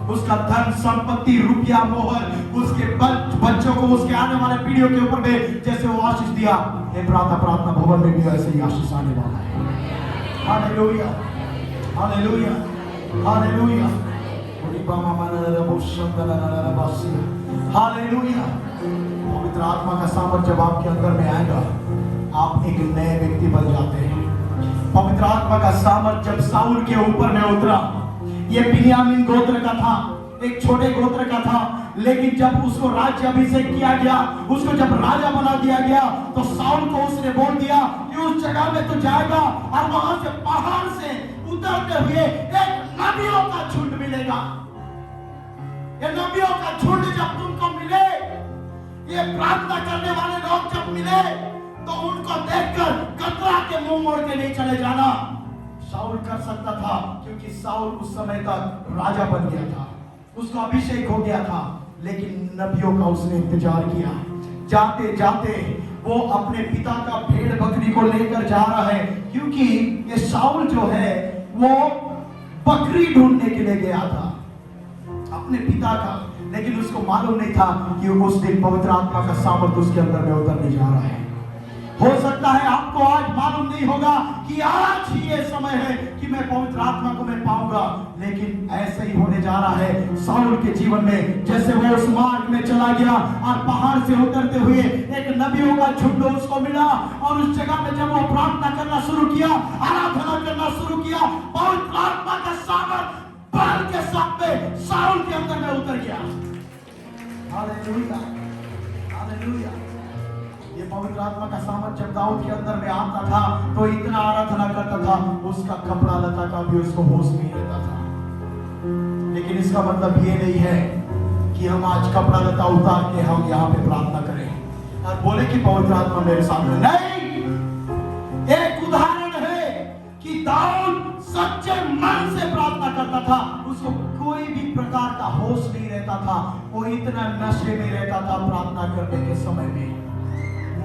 उसका धन संपत्ति रुपया मोहर उसके बच्चों को उसके आने वाले पीढ़ियों के ऊपर में जैसे वो आशीष दिया, ये प्रार्थना भवन में भी वैसे ही आशीष आने वाला है। Hallelujah, hallelujah, hallelujah, hallelujah. पवित्र आत्मा का सामर्थ जब आपके अंदर में आएगा, आप एक नए व्यक्ति बन जाते हैं। पवित्र आत्मा का सामर्थ जब साउल के ऊपर में उतरा, ये बिन्यामीन गोत्र का था, एक छोटे गोत्र का था, लेकिन जब उसको राज्य अभिषेक किया गया, उसको जब राजा बना दिया गया, तो साउल को उसने बोल दिया कि उस जगह में तो जाएगा और वहां से पहाड़ से उतरते हुए एक नबियों का झुंड मिलेगा। ये नबियों का झुंड जब तुमको मिले, ये प्रार्थना करने वाले लोग जब मिले, तो उनको देखकर कतरा के मुंह मोड़ के नहीं चले जाना। साउल कर सकता था, क्योंकि साउल उस समय तक राजा बन गया था, उसका अभिषेक हो गया था, लेकिन नबियों का उसने इंतजार किया। जाते जाते वो अपने पिता का भेड़ बकरी को लेकर जा रहा है, क्योंकि ये साउल जो है वो बकरी ढूंढने के लिए गया था अपने पिता का, लेकिन उसको मालूम नहीं था कि उस दिन पवित्र आत्मा का सामर्थ उसके अंदर में उतरने जा रहा है। हो सकता है आपको आज मालूम नहीं होगा कि आज ही ये समय है कि मैं पवित्र आत्मा को मैं पाऊंगा, लेकिन ऐसे ही होने जा रहा है साउल के जीवन में। जैसे वो उस मार्ग में चला गया और पहाड़ से उतरते हुए एक नबियों का झुंड उसको मिला, और उस जगह में जब वो प्रार्थना करना शुरू किया, आराधना करना शुरू किया, पवित्र आत्मा का सामर्थ बल के साथ में साउल के अंदर में उतर गया। Hallelujah, hallelujah. ये पवित्र आत्मा का सामर्थ जब दाऊद के अंदर में आता था, तो इतना आराधना करता था, उसका कपड़ा लता का भी उसको होश नहीं रहता था। लेकिन इसका मतलब ये नहीं है कि हम आज कपड़ा लता उतार के हम यहाँ पे प्रार्थना करें और बोले कि पवित्र आत्मा मेरे सामने नहीं। एक उदाहरण है कि दाऊद सच्चे मन से प्रार्थना करता था, उसको कोई भी प्रकार का होश नहीं रहता था, वो इतना नशे में रहता था प्रार्थना करने के समय में,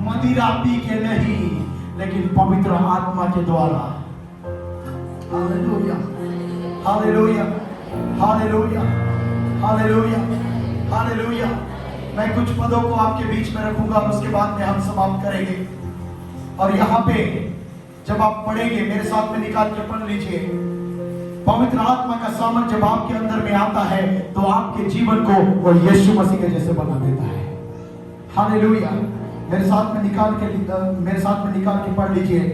मदिरा पी के नहीं लेकिन पवित्र आत्मा के द्वारा। Hallelujah, hallelujah, hallelujah, hallelujah, hallelujah. मैं कुछ पदों को आपके बीच में रखूंगा और उसके बाद में हम समाप्त करेंगे। और यहाँ पे जब आप पढ़ेंगे मेरे साथ में निकाल के पढ़ लीजिए, पवित्र आत्मा का सामर्थ जब आपके अंदर में आता है तो आपके जीवन को वो यीशु मसीह के जैसे बना देता है। हालेलुया। मेरे साथ में निकाल के पढ़ लीजिए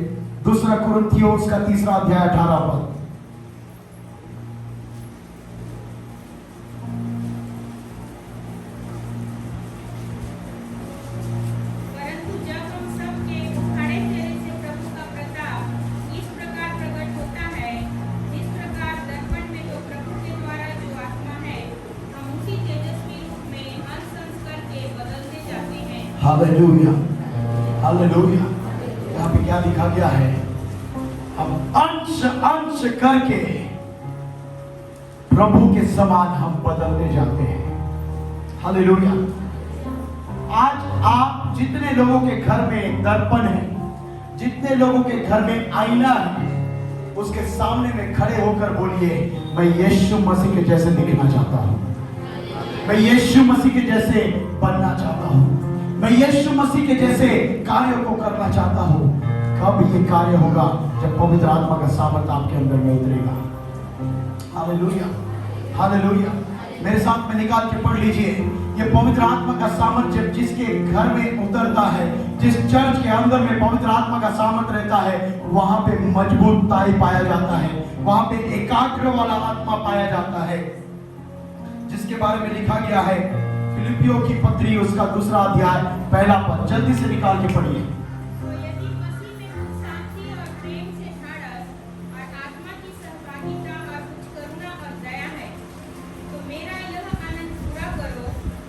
2 कुरिन्थियों का 3 अध्याय 18 पद। Hallelujah, hallelujah. यहाँ पे क्या लिखा गया है? हम अंश अंश करके प्रभु के समान हम बदलते जाते हैं। हालेलुया। आज आप जितने लोगों के घर में दर्पण है, जितने लोगों के घर में आईना है, उसके सामने में खड़े होकर बोलिए, मैं यीशु मसीह के जैसे दिखना चाहता हूँ, मैं यीशु मसीह के जैसे बनना चाहता हूँ, मैं यीशु मसीह के जैसे कार्यों को करना चाहता हूँ। कब ये कार्य होगा? जब पवित्र आत्मा का सामर्थ आपके अंदर में उतरेगा। Hallelujah, hallelujah. मेरे साथ में निकाल के पढ़ लीजिए, ये पवित्र आत्मा का सामर्थ जब जिसके घर में उतरता है, जिस चर्च के अंदर में पवित्र आत्मा का सामर्थ रहता है, वहां पे मजबूताई पाया जाता है, वहां पे एकाग्र वाला आत्मा पाया जाता है, जिसके बारे में लिखा गया है फिलिपियों की पत्री उसका 2 अध्याय 1 पद। जल्दी से निकाल के पढ़िए। तो यदि मसीह में कुछ शांति और प्रेम से ढाढ़स और आत्मा की सहभागिता और कुछ करुणा और दया है, तो मेरा यह आनंद पूरा करो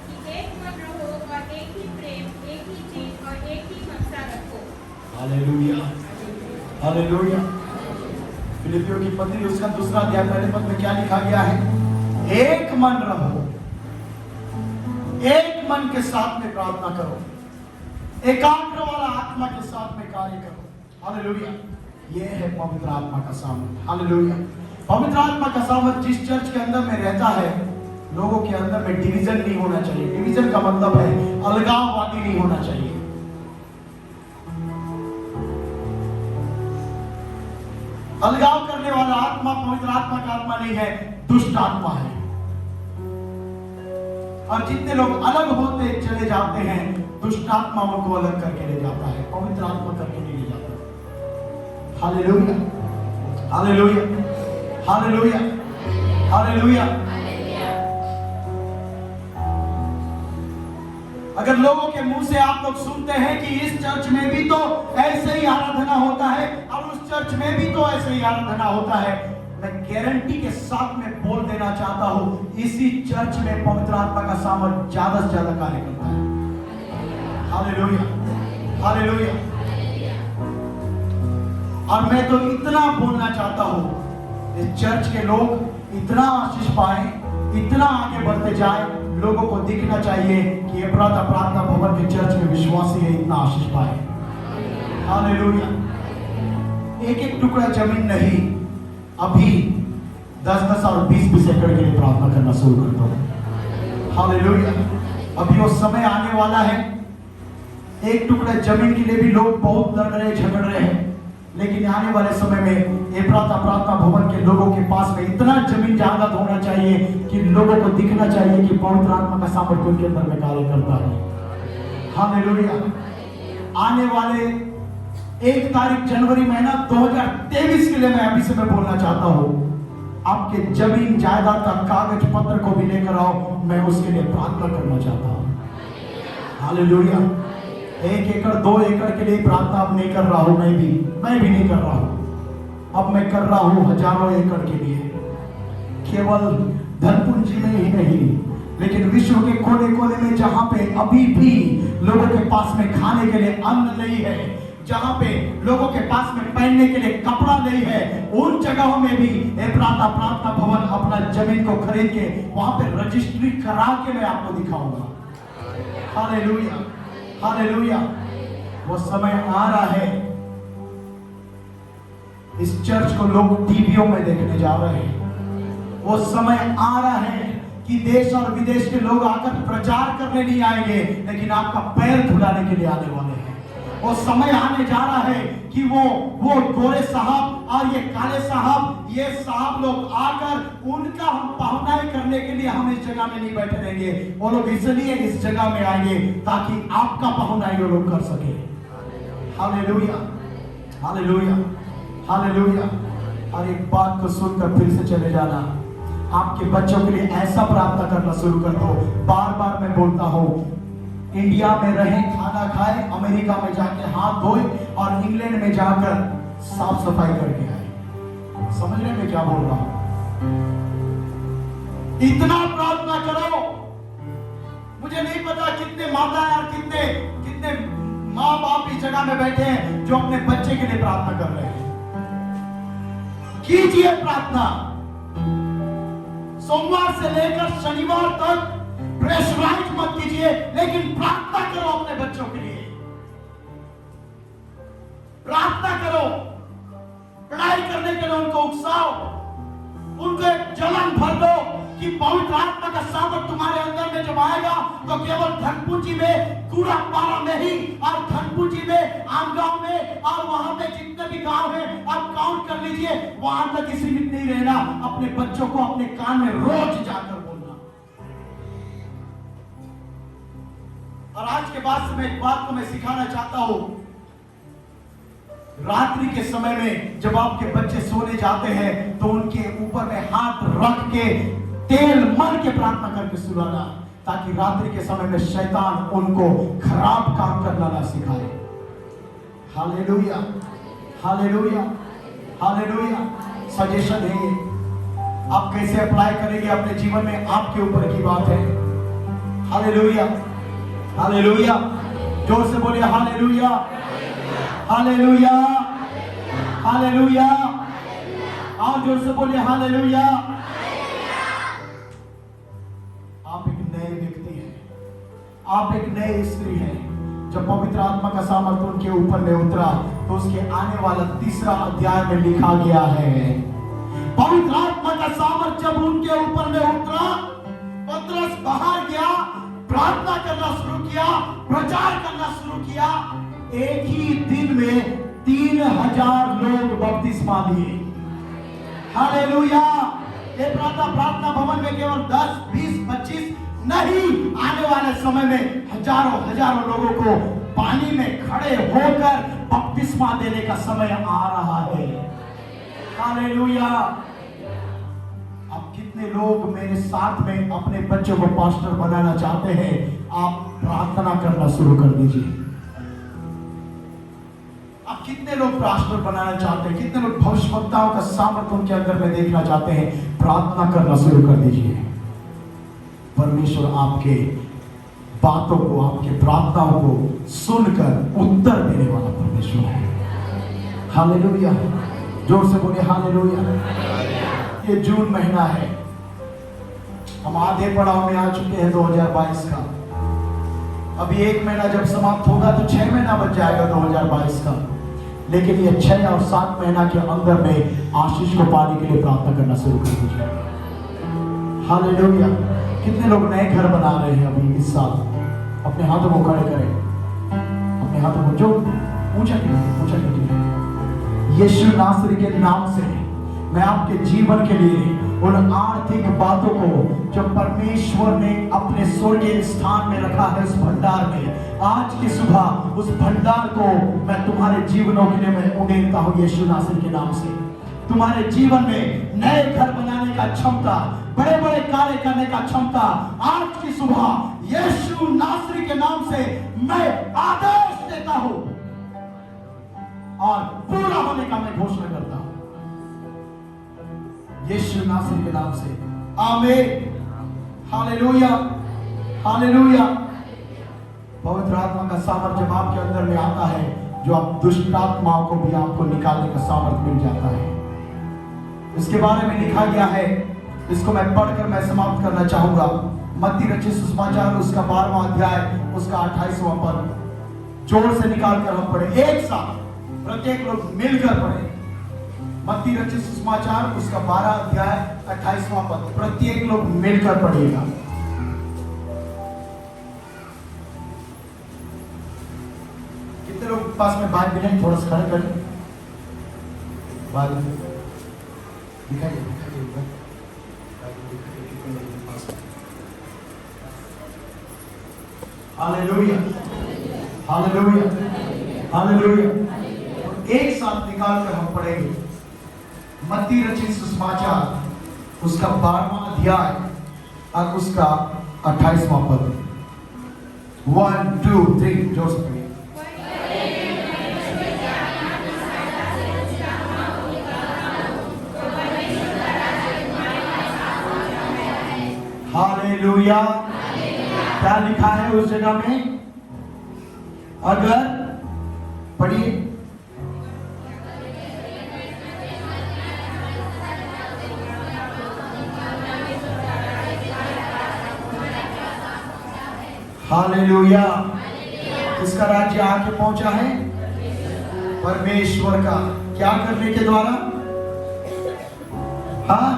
कि एक मन रहो और एक ही प्रेम, एक ही चीज और एक ही मनसा रखो। Hallelujah, hallelujah. फिलिपियों की पत्री उसका 2 अध्याय 1 पद में क्या लिखा गया है? एक मन रहो, एक मन के साथ में प्रार्थना करो, एकाग्र वाला आत्मा के साथ में कार्य करो। हालेलुया। ये है पवित्र आत्मा का सामर्थ। हालेलुया। पवित्र आत्मा का सामर्थ जिस चर्च के अंदर में रहता है, लोगों के अंदर में डिवीजन नहीं होना चाहिए। डिवीजन का मतलब है अलगाववादी नहीं होना चाहिए। अलगाव करने वाला आत्मा पवित्र आत्मा का आत्मा नहीं है, दुष्ट आत्मा है। और जितने लोग अलग होते चले जाते हैं, दुष्ट आत्मा उनको अलग करके ले जाता है, पवित्र आत्मा करके नहीं ले जाता। Hallelujah, hallelujah, hallelujah, hallelujah. अगर लोगों के मुंह से आप लोग सुनते हैं कि इस चर्च में भी तो ऐसे ही आराधना होता है और उस चर्च में भी तो ऐसे ही आराधना होता है, मैं गारंटी के साथ में बोल देना चाहता हूं, इसी चर्च में पवित्र आत्मा का सामर्थ ज्यादा से ज्यादा कार्य करता है। Hallelujah, hallelujah. और मैं तो इतना बोलना चाहता हूं, इस चर्च के लोग इतना आशीष पाए, इतना आगे बढ़ते जाए, लोगों को दिखना चाहिए कि ये प्रार्थना भवन के चर्च में विश्वासी है, इतना आशीष पाए। हालेलुया। एक एक टुकड़ा जमीन नहीं, अभी 10-10 और 20-20 एकड़ के लिए प्रार्थना करना शुरू कर दो। हालेलुया। अभी वो समय आने वाला है, एक टुकड़ा जमीन के लिए भी लोग बहुत लड़ रहे, झगड़ रहे हैं, लेकिन आने वाले समय में ये प्रार्थना भवन के लोगों के पास में इतना जमीन जायदाद होना चाहिए कि लोगों को दिखना चाहिए कि पवित्र आत्मा का सामर्थ्य उनके अंदर में कार्य करता है। हालेलुया। आने वाले 1 तारीख जनवरी महीना 2023 के लिए मैं अभी से मैं बोलना चाहता हूँ, आपके जमीन जायदाद का कागज पत्र को भी लेकर आओ, मैं उसके लिए प्रार्थना करना चाहता हूँ। हालेलुया। 1 एकड़ 2 एकड़ के लिए प्रार्थना अब नहीं कर रहा हूँ, मैं भी नहीं कर रहा हूँ। अब मैं कर रहा हूँ हजारों एकड़ के लिए, केवल धन पूंजी में ही नहीं, लेकिन विश्व के कोने कोने में जहां पे अभी भी लोगों के पास में खाने के लिए अन्न नहीं है, जहां पे लोगों के पास में पहनने के लिए कपड़ा नहीं है, उन जगहों में भी एफ्राता प्रार्थना भवन अपना जमीन को खरीद के वहां पे रजिस्ट्री करा के मैं आपको दिखाऊंगा। Hallelujah, hallelujah. वो समय आ रहा है, इस चर्च को लोग टीवियों में देखने जा रहे हैं। वो समय आ रहा है कि देश और विदेश के लोग आकर प्रचार करने नहीं आएंगे, लेकिन आपका पैर धुलाने के लिए आने वाले हैं। वो समय आने जा रहा है कि वो गोरे साहब और ये काले साहब, ये साहब लोग आकर उनका हम पहुनाई करने के लिए हम इस जगह में नहीं बैठे रहेंगे। वो लोग इसलिए इस जगह में आएंगे ताकि आपका पहुनाई वो लोग कर सके। Hallelujah, hallelujah, hallelujah. और एक बात को सुनकर फिर से चले जाना, आपके बच्चों के लिए ऐसा प्रार्थना करना शुरू कर दो। बार बार मैं बोलता हूं, इंडिया में रहे, खाना खाए, अमेरिका में जाके हाथ धोए और इंग्लैंड में जाकर साफ सफाई करके आए। समझ रहे मैं क्या बोल रहा हूं? इतना प्रार्थना करो। मुझे नहीं पता कितने माता और कितने माँ बाप इस जगह में बैठे हैं जो अपने बच्चे के लिए प्रार्थना कर रहे हैं। कीजिए प्रार्थना। सोमवार से लेकर शनिवार तक प्रेशराइज मत कीजिए, लेकिन प्रार्थना करो अपने बच्चों के लिए। प्रार्थना करो, पढ़ाई करने के लिए उनको उकसाओ, उनको एक जलन भर दो कि पवित्र आत्मा का सामर्थ तुम्हारे अंदर में जब आएगा तो केवल धनपूंजी में, कूड़ा पारा में ही, और धनपूंजी में, आमगांव में, और वहां पे जितने भी गांव है आप काउंट कर लीजिए, वहां तक ही सीमित नहीं रहना। अपने बच्चों को अपने कान में रोज जाकर बोलना। और आज के बाद से मैं एक बात को मैं सिखाना चाहता हूं। रात्रि के समय में जब आपके बच्चे सोने जाते हैं तो उनके ऊपर में हाथ रख के तेल मल के प्रार्थना करके सुलाना, ताकि रात्रि के समय में शैतान उनको खराब काम करना ना सिखाए। Hallelujah, hallelujah, hallelujah. सजेशन है ये, आप कैसे अप्लाई करेंगे अपने जीवन में आपके ऊपर की बात है। Hallelujah, hallelujah. जोर से बोलिए हालेलुया, हालेलुया, हालेलुया। और जोर से बोलिए हालेलुया। आप एक नए व्यक्ति हैं, आप एक नए स्त्री हैं। जब पवित्र आत्मा का सामर्थ्य उनके ऊपर में उतरा तो उसके आने वाला 3रा अध्याय में लिखा गया है, पवित्र आत्मा का सामर्थ्य जब उनके ऊपर में उतरा, पतरस बाहर गया, प्रार्थना करना शुरू किया, प्रचार करना शुरू किया। एक ही दिन में 3000 लोग बपतिस्मा लिए। हालेलुया। ये प्रार्थना भवन में केवल 10, 20, 25 नहीं, आने वाले समय में हजारों लोगों को पानी में खड़े होकर बपतिस्मा देने का समय आ रहा है। हालेलुया। अब कितने लोग मेरे साथ में अपने बच्चों को पास्टर बनाना चाहते हैं? आप प्रार्थना करना शुरू कर दीजिए। आप कितने लोग पास्टर बनाना चाहते हैं? कितने लोग भविष्यवक्ताओं का सामर्थ्य उनके अंदर में देखना चाहते हैं? प्रार्थना करना शुरू कर दीजिए। परमेश्वर आपके बातों को, आपके प्रार्थनाओं को सुनकर उत्तर देने वाला परमेश्वर है। हालेलुया। जोर से बोलिए हालेलुया। ये जून महीना है, हम आधे पड़ाव में आ चुके हैं 2022 का। अभी 1 महीना जब समाप्त होगा तो 6 महीना बच जाएगा 2022 का। लेकिन ये 6 और 7 महीना के अंदर में आशीष को पाने के लिए प्रार्थना करना शुरू कर दीजिए। हालेलुया। कितने लोग नए घर बना रहे हैं अभी इस साल? अपने हाथों को खड़े करें, अपने हाथों को जो ऊंचा कीजिए। यीशु नासरी के नाम से मैं आपके जीवन के लिए उन आर्थिक बातों को जो परमेश्वर ने अपने स्वर्गीय स्थान में रखा है, उस भंडार में, आज की सुबह उस भंडार को मैं तुम्हारे जीवनों के लिए मैं उड़ेलता हूं यीशु नासरी के नाम से। तुम्हारे जीवन में नए घर बनाने का क्षमता, बड़े बड़े कार्य करने का क्षमता, आज की सुबह यीशु नासरी के नाम से मैं आदेश देता हूं और पूरा होने का मैं घोषणा करता हूं यीशु नासरी के नाम से। आमीन। Hallelujah, hallelujah. पवित्र आत्मा का सामर्थ्य जब आपके अंदर में आता है, जो आप दुष्ट आत्माओं को भी आपको निकालने का सामर्थ्य मिल जाता है। इसके बारे में लिखा गया है, इसको मैं पढ़कर मैं समाप्त करना चाहूंगा। मत्ती रचित सुसमाचार उसका 12वां अध्याय उसका 28वां पद, जोर से निकालकर हम पढ़े एक साथ, प्रत्येक लोग मिलकर पढ़े। मत्ती रचित सुसमाचार उसका 12 अध्याय 28वां पद, प्रत्येक लोग मिलकर पढ़िएगा। कितने लोग पास में बाइबल है? थोड़ा सा खड़े करें, बाइबल दिखाइए, दिखाइए। Hallelujah, hallelujah, hallelujah. एक साथ निकालकर हम पढ़ेंगे मत्ती रचित सुसमाचार उसका 12वां अध्याय और उसका 28वां पद। 1 2 3 जोर से पढ़िए। हालेलुया। क्या लिखा है उस जगह में? अगर पढ़िए, हालेलुया। किसका राज्य आके पहुंचा है? परमेश्वर का। क्या करने के द्वारा? हाँ,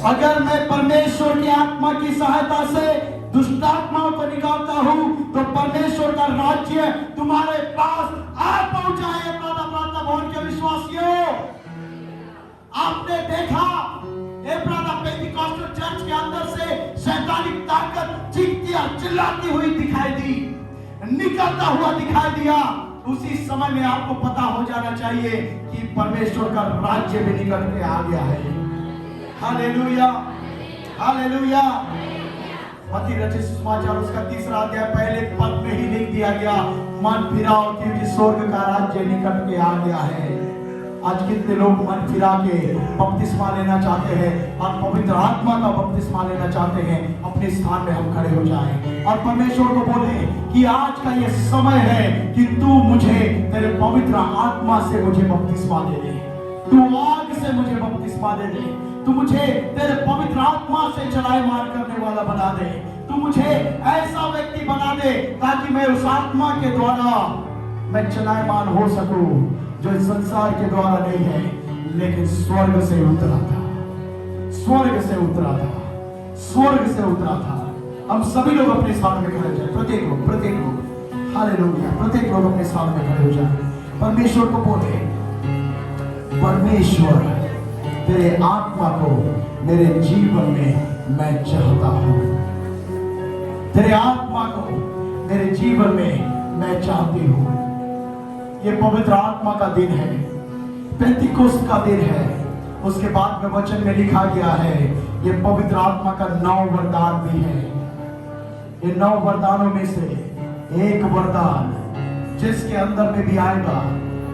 अगर मैं परमेश्वर की आत्मा की सहायता से दुष्ट आत्माओं को निकालता हूं, तो परमेश्वर का राज्य तुम्हारे पास आ पहुंचा है। प्रार्थना भवन के विश्वासियों, आपने देखा पेंटिकॉस्टल चर्च के अंदर से शैतानिक ताकत चीखती और चिल्लाती हुई दिखाई दी, निकलता हुआ दिखाई दिया। उसी समय में आपको पता हो जाना चाहिए कि परमेश्वर का राज्य भी निकल के आ गया है। Hallelujah, hallelujah. मत्ती रचित सुसमाचार उसका 3रा अध्याय पहले पद में ही लिख दिया गया, मन फिराओ क्योंकि स्वर्ग का राज्य निकट के आ गया है। आज कितने लोग मन फिरा के बपतिस्मा लेना चाहते हैं और पवित्र आत्मा का बपतिस्मा लेना चाहते हैं। अपने स्थान में हम खड़े हो जाएं और परमेश्वर को बोले कि आज का ये समय है कि तू मुझे तेरे पवित्र आत्मा से मुझे बपतिस्मा दे दे, तू आग से मुझे बपतिस्मा दे दे, तू मुझे तेरे पवित्र आत्मा से चलायमान करने वाला बना दे, तू मुझे ऐसा व्यक्ति बना दे ताकि मैं उस आत्मा के द्वारा मैं चलायमान हो सकूं, जो इस संसार के द्वारा नहीं है लेकिन स्वर्ग से उतरा था, स्वर्ग से उतरा था, स्वर्ग से उतरा था। हम सभी लोग अपने स्थान में खड़े हो जाए, प्रत्येक लोग, हालेलुया, प्रत्येक लोग अपने स्थान में खड़े हो जाए। परमेश्वर को बोले, परमेश्वर तेरे आत्मा को मेरे जीवन में मैं चाहता हूं, तेरे आत्मा को मेरे जीवन में मैं चाहती हूं। ये पवित्र आत्मा का दिन है, पेंतिकोस्त का दिन है। उसके बाद में वचन में लिखा गया है ये पवित्र आत्मा का 9 वरदान भी है। ये 9 वरदानों में से एक वरदान जिसके अंदर में भी आएगा,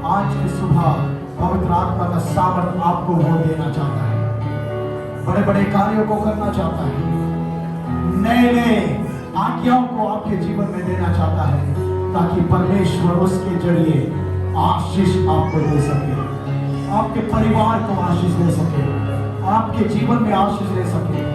आज की सुबह पवित्र आत्मा का सामर्थ आपको वो देना चाहता है, बड़े बड़े कार्यों को करना चाहता है, नए नए आज्ञाओं को आपके जीवन में देना चाहता है, ताकि परमेश्वर उसके जरिए आशीष आपको दे सके, आपके परिवार को आशीष दे सके, आपके जीवन में आशीष दे सके।